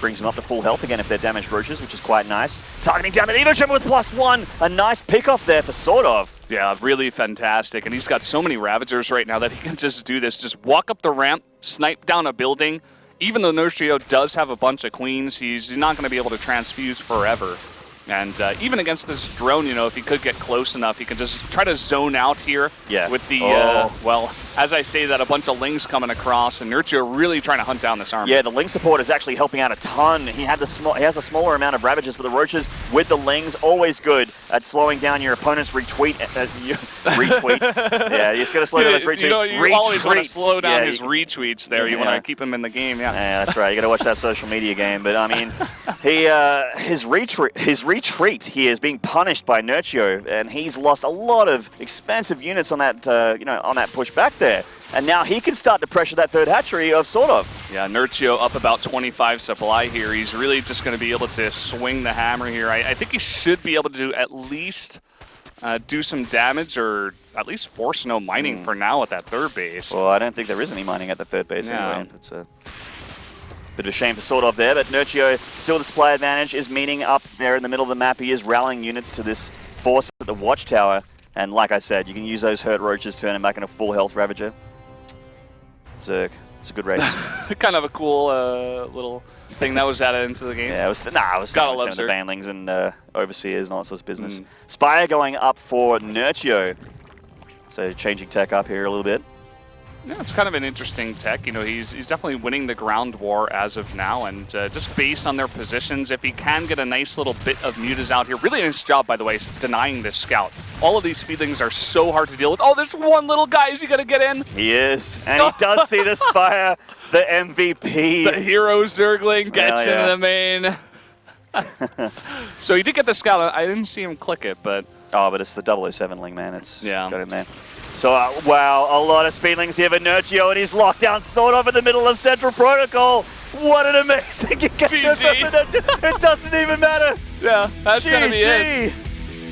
Brings them up to full health again if they're damaged roaches, which is quite nice. Targeting down an Evo Tremor with +1. A nice pick-off there for SortOf. Yeah, really fantastic. And he's got so many Ravagers right now that he can just do this. Just walk up the ramp, snipe down a building. Even though Nerchio does have a bunch of Queens, he's not going to be able to transfuse forever. And even against this drone, you know, if he could get close enough, he can just try to zone out here with the, well, as I say that, a bunch of Lings coming across, and Nerchio really trying to hunt down this army. Yeah, the Ling support is actually helping out a ton. He has a smaller amount of Ravagers, but the Roaches with the Lings, always good at slowing down your opponent's retweet. Yeah, you just got to slow down his retweet. You know, you always want to slow down his retweets there. You want to keep him in the game, Yeah, that's right. You got to watch that social media game. But, I mean, his retreat here is being punished by Nerchio, and he's lost a lot of expensive units on that, on that push back there. And now he can start to pressure that third hatchery of SortOf. Yeah, Nerchio up about 25 supply here. He's really just going to be able to swing the hammer here. I think he should be able to at least do some damage, or at least force no mining for now at that third base. Well, I don't think there is any mining at the third base anyway. It's a bit of a shame for SortOf there, but Nerchio, still the supply advantage, is meaning up there in the middle of the map. He is rallying units to this force at the watchtower. And like I said, you can use those hurt roaches, turn him back into full health Ravager. Zerg, it's a good race. Kind of a cool little thing that was added into the game. Yeah, I was gotta love the Banelings and Overseers and all that sort of business. Spire going up for Nerchio. So changing tech up here a little bit. Yeah, it's kind of an interesting tech. You know, he's definitely winning the ground war as of now, and just based on their positions, if he can get a nice little bit of mutas out here, really nice job, by the way, denying this scout. All of these feelings are so hard to deal with. Oh, there's one little guy. Is he going to get in? He is, and he does see the Spire, the MVP. The hero Zergling gets into the main. So he did get the scout. I didn't see him click it, but... Oh, but it's the 007 Ling, man. It's got in there. So, wow, a lot of speedlings here for Nerchio, and he's locked down SortOf in the middle of Central Protocol. What an amazing game. It doesn't even matter. Yeah, that's going to be it.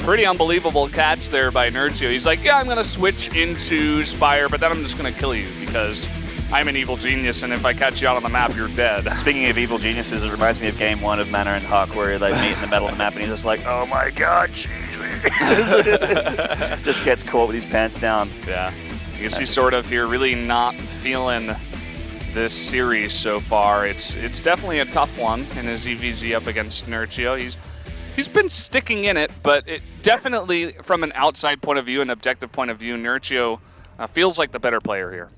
Pretty unbelievable catch there by Nerchio. He's like, yeah, I'm going to switch into Spire, but then I'm just going to kill you because I'm an evil genius, and if I catch you out on the map, you're dead. Speaking of evil geniuses, it reminds me of Game 1 of Mana and Huck, where they meet in the middle of the map, and he's just like, oh my god, jeez. Just gets caught with his pants down. Yeah. You can see SortOf here really not feeling this series so far. It's definitely a tough one in his ZvZ up against Nerchio. He's been sticking in it, but it definitely, from an outside point of view, an objective point of view, Nerchio feels like the better player here.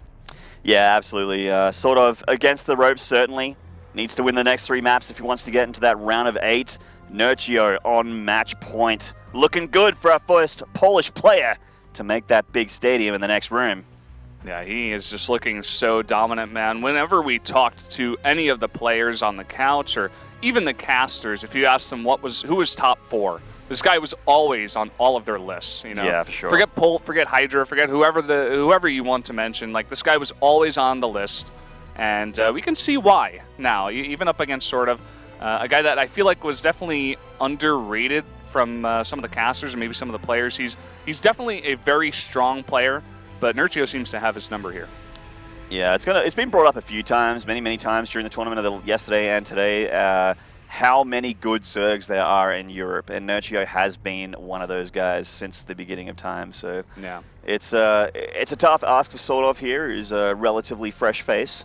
Yeah, absolutely. SortOf against the ropes, certainly. Needs to win the next 3 maps if he wants to get into that round of 8. Nerchio on match point. Looking good for our first Polish player to make that big stadium in the next room. Yeah, he is just looking so dominant, man. Whenever we talked to any of the players on the couch or even the casters, if you asked them who was top 4, this guy was always on all of their lists. You know, yeah, for sure. Forget Pult, forget Hydra, forget whoever you want to mention. Like, this guy was always on the list, and we can see why now. Even up against SortOf, a guy that I feel like was definitely underrated from some of the casters and maybe some of the players. He's definitely a very strong player, but Nerchio seems to have his number here. Yeah, it's been brought up a few times, many times during the tournament yesterday and today. How many good Zergs there are in Europe, and Nerchio has been one of those guys since the beginning of time. So yeah, it's a tough ask for SortOf here. He's a relatively fresh face,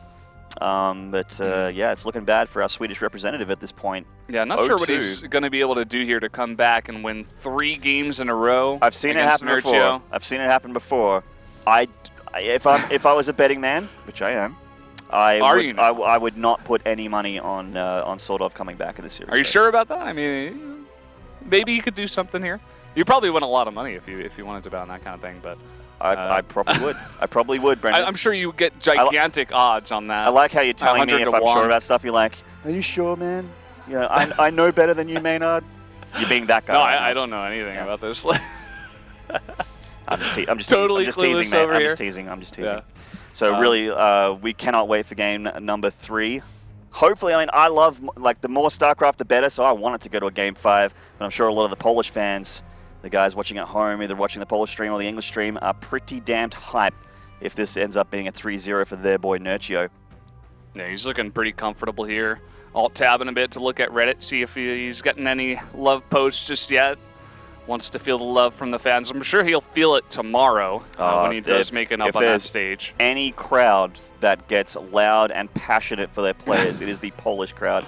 but yeah, it's looking bad for our Swedish representative at this point. Yeah, not sure what he's going to be able to do here to come back and win 3 games in a row. I've seen it happen before. I've seen it happen before. If I was a betting man, which I am, I would not put any money on SortOf coming back in the series. Are you sure about that? I mean, maybe you could do something here. You probably win a lot of money if you wanted to bet on that kind of thing, but I probably would. I probably would, Brendan. I'm sure you get gigantic odds on that. I like how you're telling me if I'm 100 to 1. sure about stuff. You're like, are you sure, man? Yeah, I know better than you, Maynard. You're being that guy. No, I don't know anything about this. I'm just totally teasing, clueless man. over I'm here. just teasing. Yeah. So really, we cannot wait for game number 3. Hopefully, I mean, I love, like, the more StarCraft, the better, so I want it to go to a game 5. But I'm sure a lot of the Polish fans, the guys watching at home, either watching the Polish stream or the English stream, are pretty damned hype if this ends up being a 3-0 for their boy Nerchio. Yeah, he's looking pretty comfortable here. Alt-tabbing a bit to look at Reddit, see if he's getting any love posts just yet. Wants to feel the love from the fans. I'm sure he'll feel it tomorrow when he does make it up on that stage. Any crowd that gets loud and passionate for their players, it is the Polish crowd.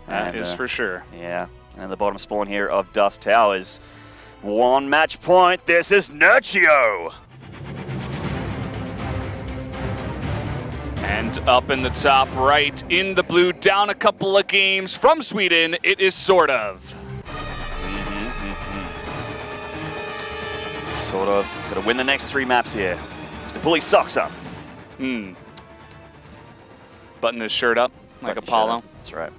That is for sure. Yeah, and the bottom spawn here of Dust Towers. 1 match point. This is Nerchio. And up in the top right, in the blue, down a couple of games from Sweden, it is SortOf. SortOf got to win the next 3 maps here. Just to pull his socks up. Button his shirt up like Apollo. That's right.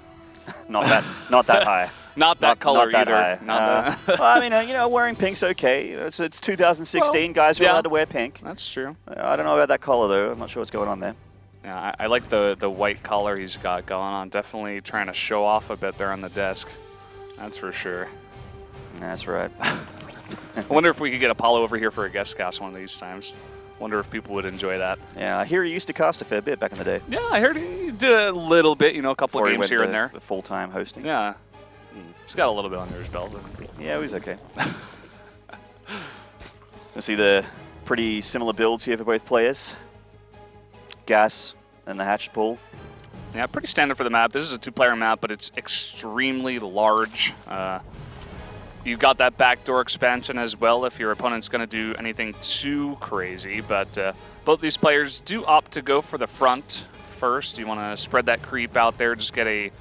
Not that high. Not that color not either. That well, I mean, you know, wearing pink's okay. It's 2016. Well, guys are allowed to wear pink. That's true. I don't know about that collar though. I'm not sure what's going on there. Yeah, I like the white collar he's got going on. Definitely trying to show off a bit there on the desk. That's for sure. That's right. I wonder if we could get Apollo over here for a guest cast one of these times. Wonder if people would enjoy that. Yeah, I hear he used to cast a fair bit back in the day. Yeah, I heard he did a little bit, you know, a couple of games here and there. Full-time hosting. Yeah. He's got a little bit under his belt. Yeah, he's okay. You see the pretty similar builds here for both players. Gas and the hatched pool. Yeah, pretty standard for the map. This is a 2-player map, but it's extremely large. You got that backdoor expansion as well if your opponent's going to do anything too crazy. But both these players do opt to go for the front first. You want to spread that creep out there, just get a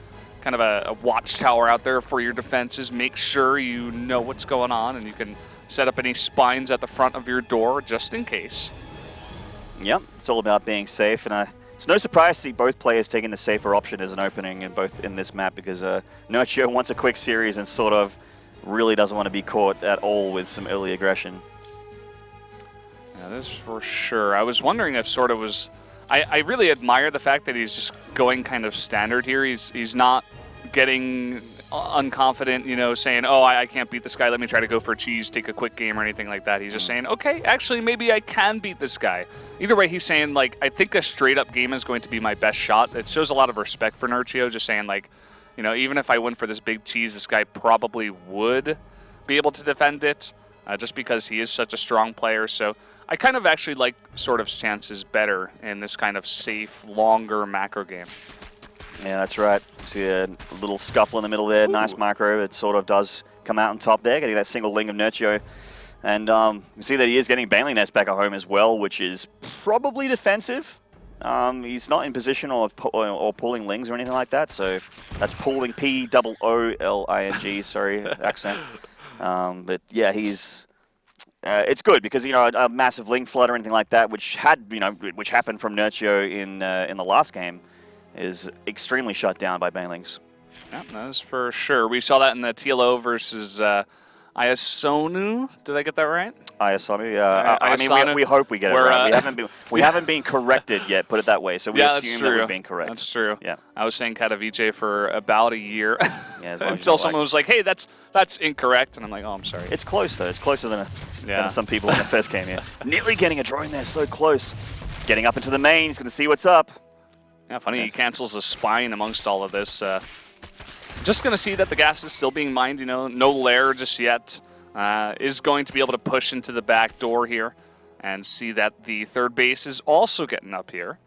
kind of a watchtower out there for your defenses. Make sure you know what's going on, and you can set up any spines at the front of your door just in case. Yep, it's all about being safe, and it's no surprise to see both players taking the safer option as an opening in this map because Nerchio wants a quick series and SortOf really doesn't want to be caught at all with some early aggression. Yeah, this is for sure. I was wondering if SortOf was... I really admire the fact that he's just going kind of standard here. He's not getting unconfident, you know, saying, oh, I can't beat this guy, let me try to go for a cheese, take a quick game or anything like that. He's just saying, okay, actually, maybe I can beat this guy. Either way, he's saying, like, I think a straight-up game is going to be my best shot. It shows a lot of respect for Nerchio, just saying, like, you know, even if I went for this big cheese, this guy probably would be able to defend it, just because he is such a strong player. So I kind of actually like SortOf's chances better in this kind of safe, longer macro game. Yeah, that's right. See a little scuffle in the middle there. Ooh. Nice micro. It sort of does come out on top there, getting that single ling of Nerchio. And you see that he is getting Baneling Nest back at home as well, which is probably defensive. He's not in position or pulling lings or anything like that, so that's pulling P-O-O-L-I-N-G, sorry, accent. But yeah, he's... it's good because, you know, a massive ling flood or anything like that, which happened from Nerchio in the last game, is extremely shut down by Banelings. Yeah, that is for sure. We saw that in the TLO versus Iasonu. Did I get that right? Iasonu. I mean, we hope we get it right. We haven't been corrected yet. Put it that way. So we assume that we've been correct. That's true. Yeah. I was saying Katowice for about a year yeah, until someone was like, "Hey, that's incorrect," and I'm like, "Oh, I'm sorry." It's close though. It's closer than some people in the first game. Yeah. Nearly getting a drone there. So close. Getting up into the main. He's going to see what's up. Yeah, funny. He cancels the spine amongst all of this. Just going to see that the gas is still being mined, you know, no lair just yet. Is going to be able to push into the back door here and see that the third base is also getting up here.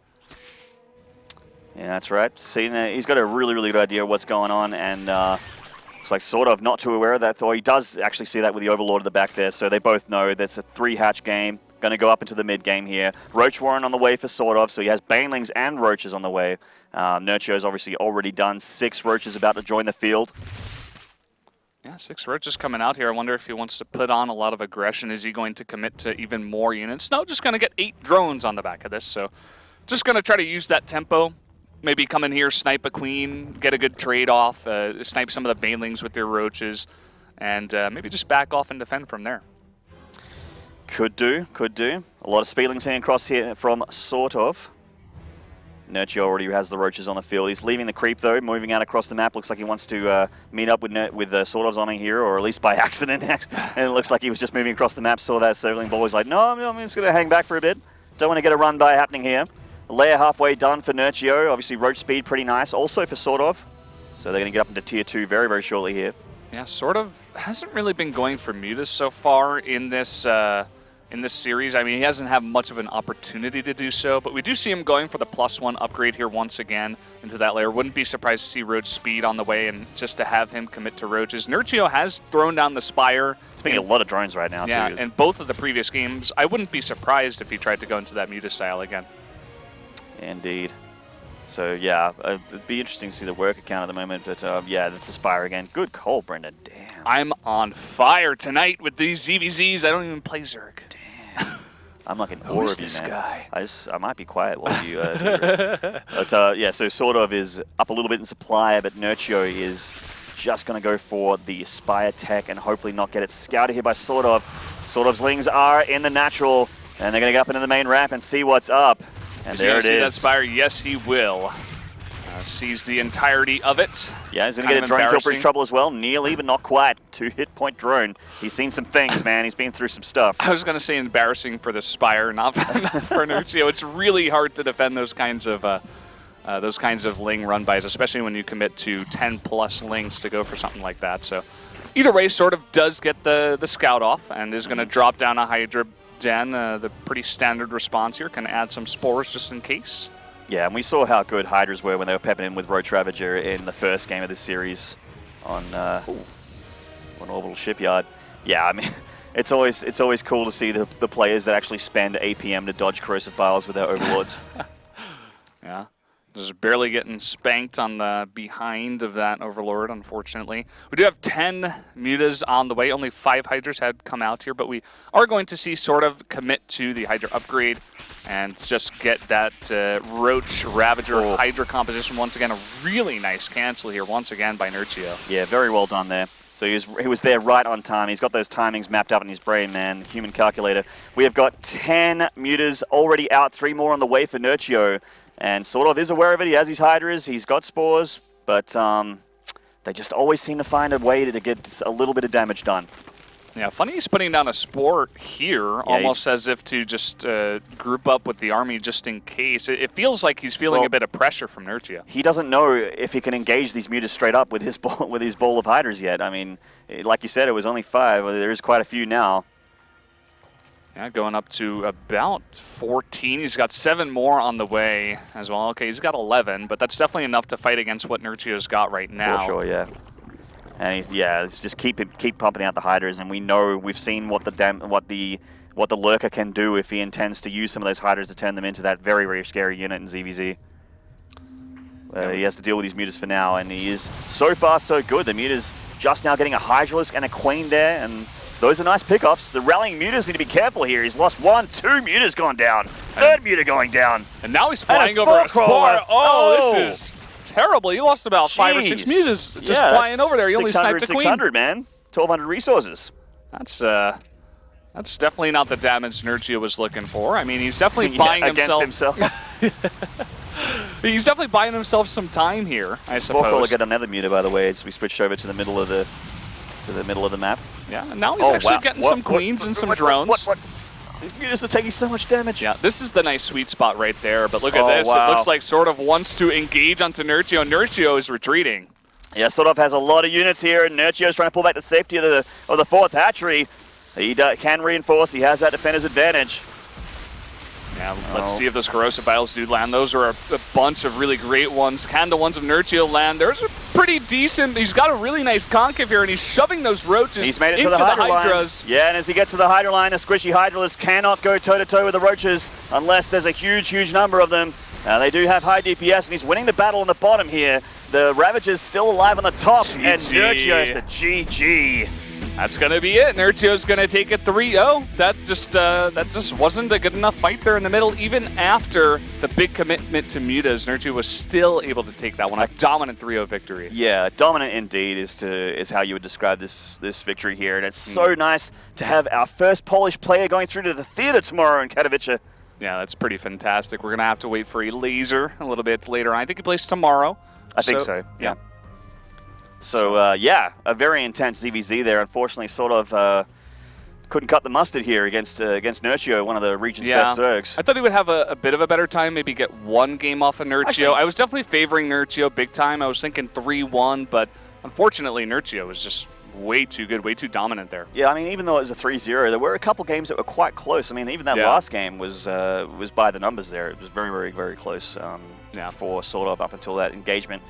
Yeah, that's right. See, he's got a really, really good idea of what's going on, and looks like SortOf not too aware of that, though he does actually see that with the Overlord at the back there, so they both know that's a 3-hatch game. Going to go up into the mid game here. Roach Warren on the way for SortOf, so he has Banelings and Roaches on the way. Nerchio's obviously already done 6 Roaches about to join the field. Yeah, 6 Roaches coming out here. I wonder if he wants to put on a lot of aggression. Is he going to commit to even more units? No, just going to get 8 drones on the back of this, so just going to try to use that tempo. Maybe come in here, snipe a queen, get a good trade off, snipe some of the Banelings with their Roaches, and maybe just back off and defend from there. Could do. A lot of speedlings hanging across here from SortOf. Nerchio already has the Roaches on the field. He's leaving the creep though, moving out across the map. Looks like he wants to meet up with SortOf's on here, or at least by accident. And it looks like he was just moving across the map, saw that Serving Ball. He's like, no, I'm just going to hang back for a bit. Don't want to get a run by happening here. Layer halfway done for Nerchio. Obviously Roach speed pretty nice. Also for SortOf. So they're going to get up into tier 2 very, very shortly here. Yeah, SortOf hasn't really been going for mutas so far in this series. I mean, he hasn't had much of an opportunity to do so, but we do see him going for the +1 upgrade here once again into that layer. Wouldn't be surprised to see Roach speed on the way and just to have him commit to Roaches. Nerchio has thrown down the Spire. It's making a lot of drones right now, too. Yeah, in both of the previous games. I wouldn't be surprised if he tried to go into that muta style again. Indeed. So, yeah, it'd be interesting to see the work account at the moment, but yeah, that's the Spire again. Good call, Brendan. Damn. I'm on fire tonight with these ZvZs. I don't even play Zerg. Damn. I'm like an Who awe is of you, this man. guy? I might be quiet while you do this. But, yeah, so SortOf is up a little bit in supply, but Nerchio is just going to go for the Spire tech and hopefully not get it scouted here by SortOf. SortOf's lings are in the natural, and they're going to get up into the main ramp and see what's up. And there it is. See that Spire? Yes, he will. Sees the entirety of it. Yeah, he's going to get a drone kill for his trouble as well. Nearly, but not quite. 2-hit point drone. He's seen some things, man. He's been through some stuff. I was going to say embarrassing for the Spire, not for Nerchio. It's really hard to defend those kinds of ling run-bys, especially when you commit to 10+ lings to go for something like that. So either way, SortOf does get the scout off and is going to drop down a Hydra Den. The pretty standard response here. Can add some spores just in case. Yeah, and we saw how good Hydras were when they were pepping in with Roach Ravager in the first game of this series on Orbital Shipyard. Yeah, I mean, it's always cool to see the players that actually spend APM to dodge corrosive biles with their Overlords. Yeah, just barely getting spanked on the behind of that Overlord, unfortunately. We do have 10 mutas on the way. Only 5 Hydras had come out here, but we are going to see SortOf commit to the Hydra upgrade and just get that Roach Ravager Hydra composition once again. A really nice cancel here once again by Nerchio. Yeah, very well done there. So he was there right on time. He's got those timings mapped up in his brain, man. Human calculator. We have got 10 mutas already out, 3 more on the way for Nerchio. And SortOf is aware of it. He has his Hydras, he's got spores, but they just always seem to find a way to get a little bit of damage done. Yeah, funny he's putting down a Spore here, almost as if to just group up with the army just in case. It feels like he's feeling a bit of pressure from Nerchio. He doesn't know if he can engage these mutas straight up with his ball of hydras yet. I mean, like you said, it was only 5. There is quite a few now. Yeah, going up to about 14. He's got 7 more on the way as well. Okay, he's got 11, but that's definitely enough to fight against what Nerchio's got right now. For sure, yeah. And it's just keep pumping out the hydras, and we've seen what the lurker can do if he intends to use some of those hydras to turn them into that very, very scary unit in ZvZ. He has to deal with these mutas for now, and he is so far so good. The mutas just now getting a Hydralisk and a Queen there, and those are nice pickoffs. The rallying mutas need to be careful here. He's lost 1, 2 mutas gone down, 3rd muta going down, and now he's flying over a Spore. Oh, this is terrible. He lost about 5 or 6 mutas just flying over there. He only sniped a Queen. 600, man. 1,200 resources. That's definitely not the damage Nerchio was looking for. I mean, he's definitely buying himself. He's definitely buying himself some time here, I suppose. We'll get another muta, by the way, as we switched over to the middle of the map. Yeah, and now he's actually getting some queens and some drones. What? These mutas are taking so much damage. Yeah, this is the nice sweet spot right there, but look at this. Wow. It looks like SortOf wants to engage onto Nerchio. Nerchio is retreating. Yeah, SortOf has a lot of units here, and Nerchio is trying to pull back the safety of the 4th hatchery. He can reinforce. He has that defender's advantage. Yeah, let's see if those corrosive battles do land. Those are a bunch of really great ones. Can the ones of Nerchio land? There's a pretty decent. He's got a really nice concave here, and he's shoving those roaches he's made it into to the hydras. Line. Yeah, and as he gets to the hydra line, a squishy hydralist cannot go toe-to-toe with the roaches unless there's a huge, huge number of them. They do have high DPS, and he's winning the battle on the bottom here. The Ravager's still alive on the top, and Nerchio has to GG. That's going to be it. Nerchio's going to take a 3-0. That just wasn't a good enough fight there in the middle. Even after the big commitment to mutas, Nerchio was still able to take that one. A dominant 3-0 victory. Yeah, dominant indeed is how you would describe this victory here. And it's so nice to have our first Polish player going through to the theater tomorrow in Katowice. Yeah, that's pretty fantastic. We're going to have to wait for a laser a little bit later on. I think he plays tomorrow. I think so, yeah. So, yeah, a very intense ZvZ there. Unfortunately, SortOf couldn't cut the mustard here against Nerchio, one of the region's best Zergs. I thought he would have a bit of a better time, maybe get 1 game off of Nerchio. Actually, I was definitely favoring Nerchio big time. I was thinking 3-1, but unfortunately, Nerchio was just way too good, way too dominant there. Yeah, I mean, even though it was a 3-0, there were a couple games that were quite close. I mean, even that last game was by the numbers there. It was very, very, very close for SortOf up until that engagement.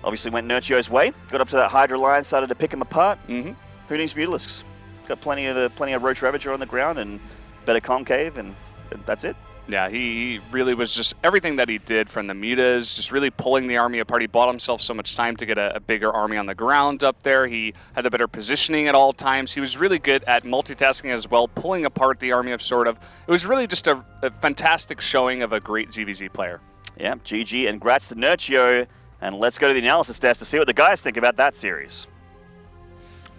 Obviously went Nerchio's way, got up to that Hydra line, started to pick him apart. Who needs Mutalisks? Got plenty of Roach Ravager on the ground and better concave, and that's it. Yeah, he really was just everything that he did from the mutas, just really pulling the army apart. He bought himself so much time to get a bigger army on the ground up there. He had the better positioning at all times. He was really good at multitasking as well, pulling apart the army of SortOf. It was really just a fantastic showing of a great ZvZ player. Yeah, GG, and grats to Nerchio. And let's go to the analysis desk to see what the guys think about that series.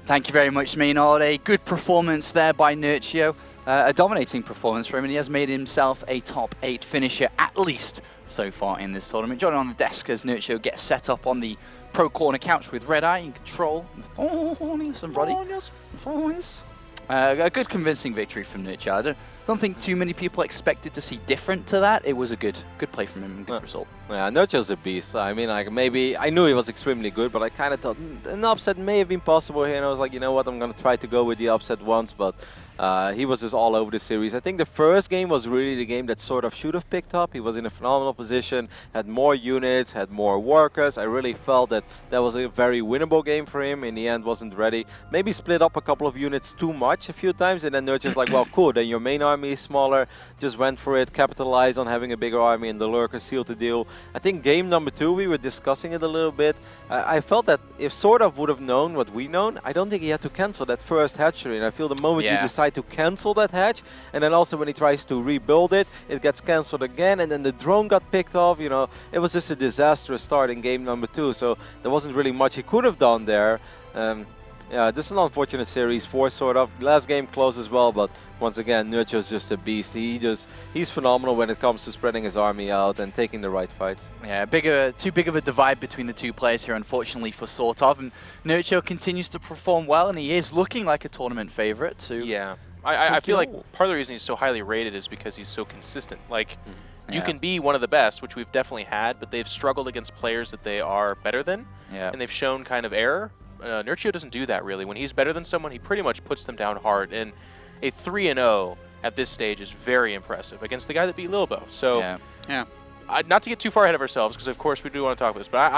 Thank you very much, Maynard. A good performance there by Nerchio. A dominating performance for him, and he has made himself a top 8 finisher, at least so far in this tournament. Joining on the desk as Nerchio gets set up on the pro corner couch with Red Eye in control. A good convincing victory from Nerchio. I don't think too many people expected to see different to that. It was a good play from him and good result. Yeah, Nerchio's a beast. I mean, like, maybe I knew he was extremely good, but I kind of thought an upset may have been possible here, and I was like, you know what, I'm going to try to go with the upset once, but he was just all over the series. I think the first game was really the game that SortOf should have picked up. He was in a phenomenal position, had more units, had more workers. I really felt that that was a very winnable game for him. In the end, wasn't ready. Maybe split up a couple of units too much a few times, and then Nerchio's like, well, cool, then your main army is smaller. Just went for it, capitalized on having a bigger army, and the lurker sealed the deal. I think game number 2, we were discussing it a little bit. I felt that if SortOf would have known what we known, I don't think he had to cancel that first hatchery, and I feel the moment you decide to cancel that hatch, and then also when he tries to rebuild it, it gets cancelled again, and then the drone got picked off. You know, it was just a disastrous start in game number 2, so there wasn't really much he could have done there. Yeah, just an unfortunate series for SortOf. Last game close as well, but once again, Nerchio's just a beast. He's phenomenal when it comes to spreading his army out and taking the right fights. Yeah, too big of a divide between the two players here, unfortunately, for SortOf. And Nerchio continues to perform well, and he is looking like a tournament favorite too. Yeah. I feel like part of the reason he's so highly rated is because he's so consistent. Like, you can be one of the best, which we've definitely had, but they've struggled against players that they are better than, and they've shown kind of error. Nerchio doesn't do that, really. When he's better than someone, he pretty much puts them down hard, and a 3-0 at this stage is very impressive against the guy that beat Lilbo. So, not to get too far ahead of ourselves, because of course we do want to talk about this, but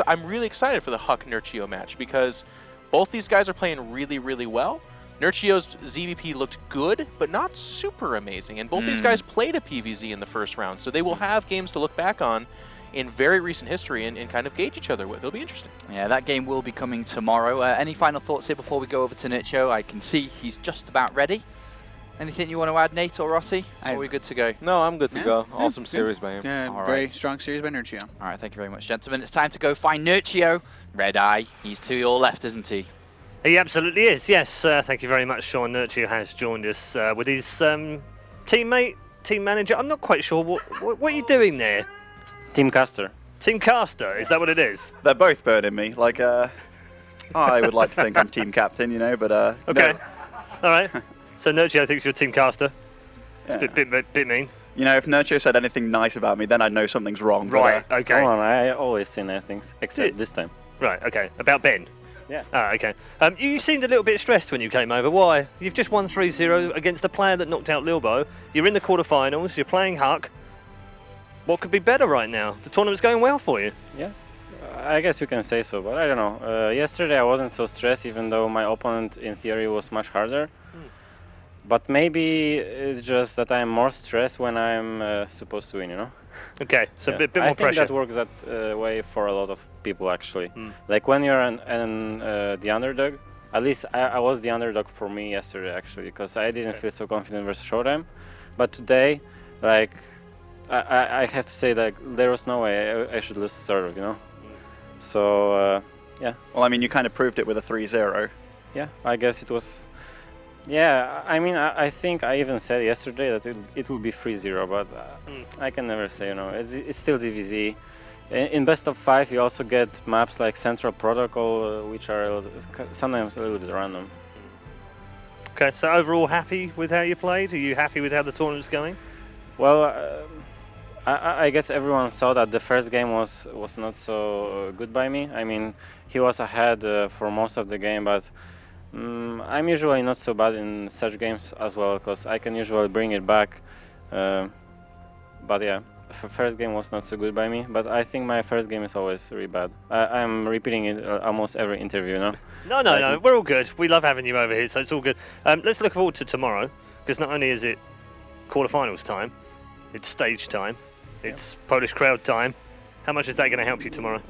I'm really excited for the Huck-Nerchio match, because both these guys are playing really, really well. Nerchio's ZVP looked good, but not super amazing. And both these guys played a PvZ in the first round, so they will have games to look back on in very recent history and kind of gauge each other with. It'll be interesting. Yeah, that game will be coming tomorrow. Any final thoughts here before we go over to Nerchio? I can see he's just about ready. Anything you want to add, Nate or Rossi? Or are we good to go? No, I'm good to go. Awesome series by him. Yeah, very strong series by Nerchio. All right, thank you very much, gentlemen. It's time to go find Nerchio. Red Eye. He's to your left, isn't he? He absolutely is, yes. Thank you very much, Sean. Nerchio has joined us with his teammate, team manager. I'm not quite sure. What are you doing there? Team caster. Team caster, is that what it is? They're both burning me. Like, I would like to think I'm team captain, you know, but okay. No. All right. So Nerchio thinks you're team caster. It's a bit mean. You know, if Nerchio said anything nice about me, then I'd know something's wrong. Right, but, okay. Come on, I always say nice things, except this time. Right, okay. About Ben? Yeah. Ah, okay. You seemed a little bit stressed when you came over. Why? You've just won 3-0 against a player that knocked out Lilbo. You're in the quarterfinals. You're playing Huck. What could be better right now? The tournament's going well for you. Yeah, I guess you can say so, but I don't know. Yesterday I wasn't so stressed, even though my opponent in theory was much harder. But maybe it's just that I'm more stressed when I'm supposed to win, you know? Okay, so a bit more I think pressure. that works that way for a lot of people, actually. Like when you're the underdog, at least I was the underdog for me yesterday, actually, because I didn't feel so confident versus Showtime. But today, like, I have to say that there was no way I should lose SortOf, you know? So, yeah. Well, I mean, you kind of proved it with a 3-0. Yeah, I guess it was... Yeah, I mean, I think I even said yesterday that it will be 3-0, but I can never say, you know, it's still ZvZ. In best of 5, you also get maps like Central Protocol, which are sometimes a little bit random. Okay, so overall happy with how you played? Are you happy with how the tournament's going? Well, I guess everyone saw that the first game was not so good by me. I mean, he was ahead for most of the game, but I'm usually not so bad in such games as well, because I can usually bring it back. But yeah, first game was not so good by me, but I think my first game is always really bad. I'm repeating it almost every interview, you know? No, we're all good. We love having you over here, so it's all good. Let's look forward to tomorrow, because not only is it quarterfinals time, it's stage time, it's Polish crowd time. How much is that going to help you tomorrow?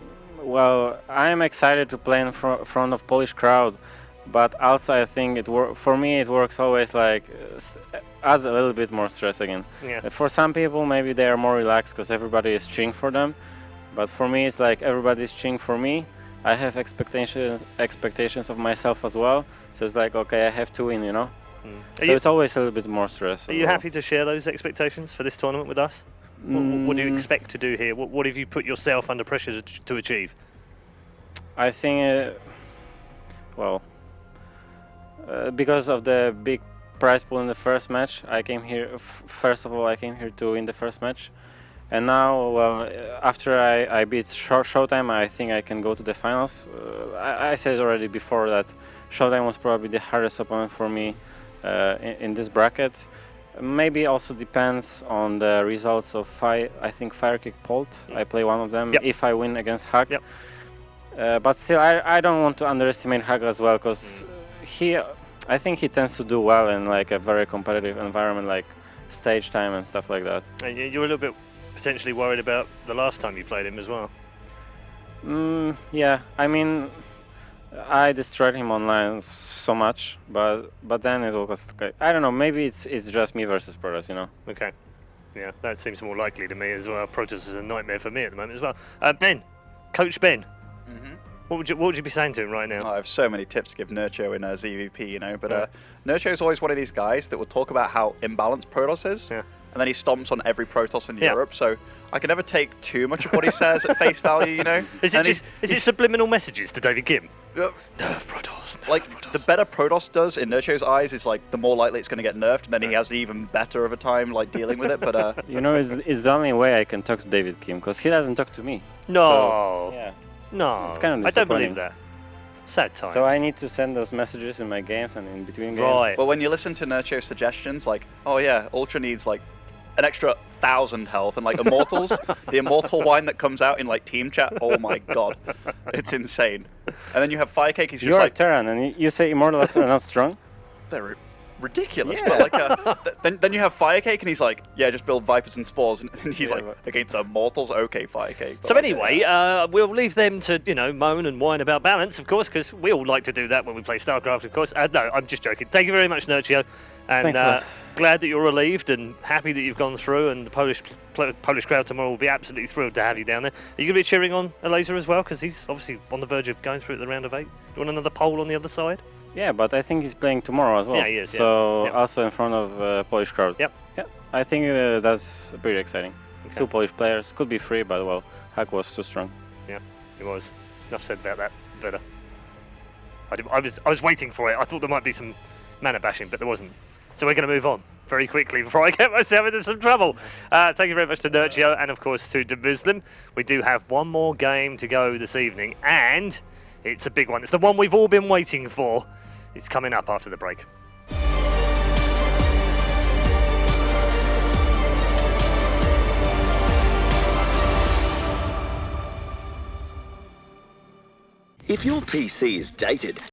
Well, I'm excited to play in front of Polish crowd. But also, I think for me it works always like adds a little bit more stress again. Yeah. For some people, maybe they are more relaxed because everybody is cheering for them. But for me, it's like everybody is cheering for me. I have expectations of myself as well. So it's like, okay, I have to win, you know. So it's always a little bit more stress. Are you happy to share those expectations for this tournament with us? What do you expect to do here? What have you put yourself under pressure to achieve? I think, well. Because of the big prize pool in the first match, I came here. First of all, I came here to win the first match, and now, well, after I beat Showtime, I think I can go to the finals. I said already before that Showtime was probably the hardest opponent for me in this bracket. Maybe also depends on the results of I think Firekick Polt. I play one of them. Yep. If I win against Hug. Yep. But still, I don't want to underestimate Hug as well, because I think he tends to do well in like a very competitive environment, like stage time and stuff like that. And you're a little bit potentially worried about the last time you played him as well. Yeah, I mean, I destroyed him online so much, but then it was like, I don't know, maybe it's just me versus Protoss, you know. Okay, yeah, that seems more likely to me as well. Protoss is a nightmare for me at the moment as well. Ben, Coach Ben. What would you be saying to him right now? I have so many tips to give Nerchio in ZvP, you know, but Nerchio is always one of these guys that will talk about how imbalanced Protoss is, and then he stomps on every Protoss in Europe, so I can never take too much of what he says at face value, you know. Is it subliminal messages to David Kim? Nerf Protoss. Like, the better Protoss does in Nerchio's eyes is like the more likely it's going to get nerfed, and then he has even better of a time like dealing with it. But You know, it's the only way I can talk to David Kim, because he doesn't talk to me. No. So, yeah. No. It's kind of I don't believe disappointing. that. Sad times. So I need to send those messages in my games and in between games. Right. But when you listen to Nerchio's suggestions, like, oh yeah, Ultra needs like an extra 1,000 health, and like Immortals, the Immortal wine that comes out in like team chat, oh my god, it's insane. And then you have Firecake, he's just You're like, a Terran, and you say Immortals are not strong? they're ridiculous. But like, then you have Firecake, and he's like, yeah, just build Vipers and Spores, and he's like, against Immortals, okay, Firecake. So anyway, we'll leave them to, you know, moan and whine about balance, of course, because we all like to do that when we play StarCraft, of course. No, I'm just joking. Thank you very much, Nerchio. And Thanks a lot. glad that you're relieved and happy that you've gone through, and the Polish crowd tomorrow will be absolutely thrilled to have you down there. Are you going to be cheering on Elazer as well? Because he's obviously on the verge of going through at the round of 8. You want another poll on the other side? Yeah, but I think he's playing tomorrow as well. Yeah, he is, yeah. So Yep. also in front of Polish crowd. Yep. Yeah, I think that's pretty exciting. Okay. 2 Polish players, could be 3, but well, Hack was too strong. Yeah, it was. Enough said about that. But I was waiting for it. I thought there might be some mana bashing, but there wasn't. So we're going to move on very quickly before I get myself into some trouble. Thank you very much to Nerchio and, of course, to ZvZ. We do have one more game to go this evening, and it's a big one. It's the one we've all been waiting for. It's coming up after the break. If your PC is dated,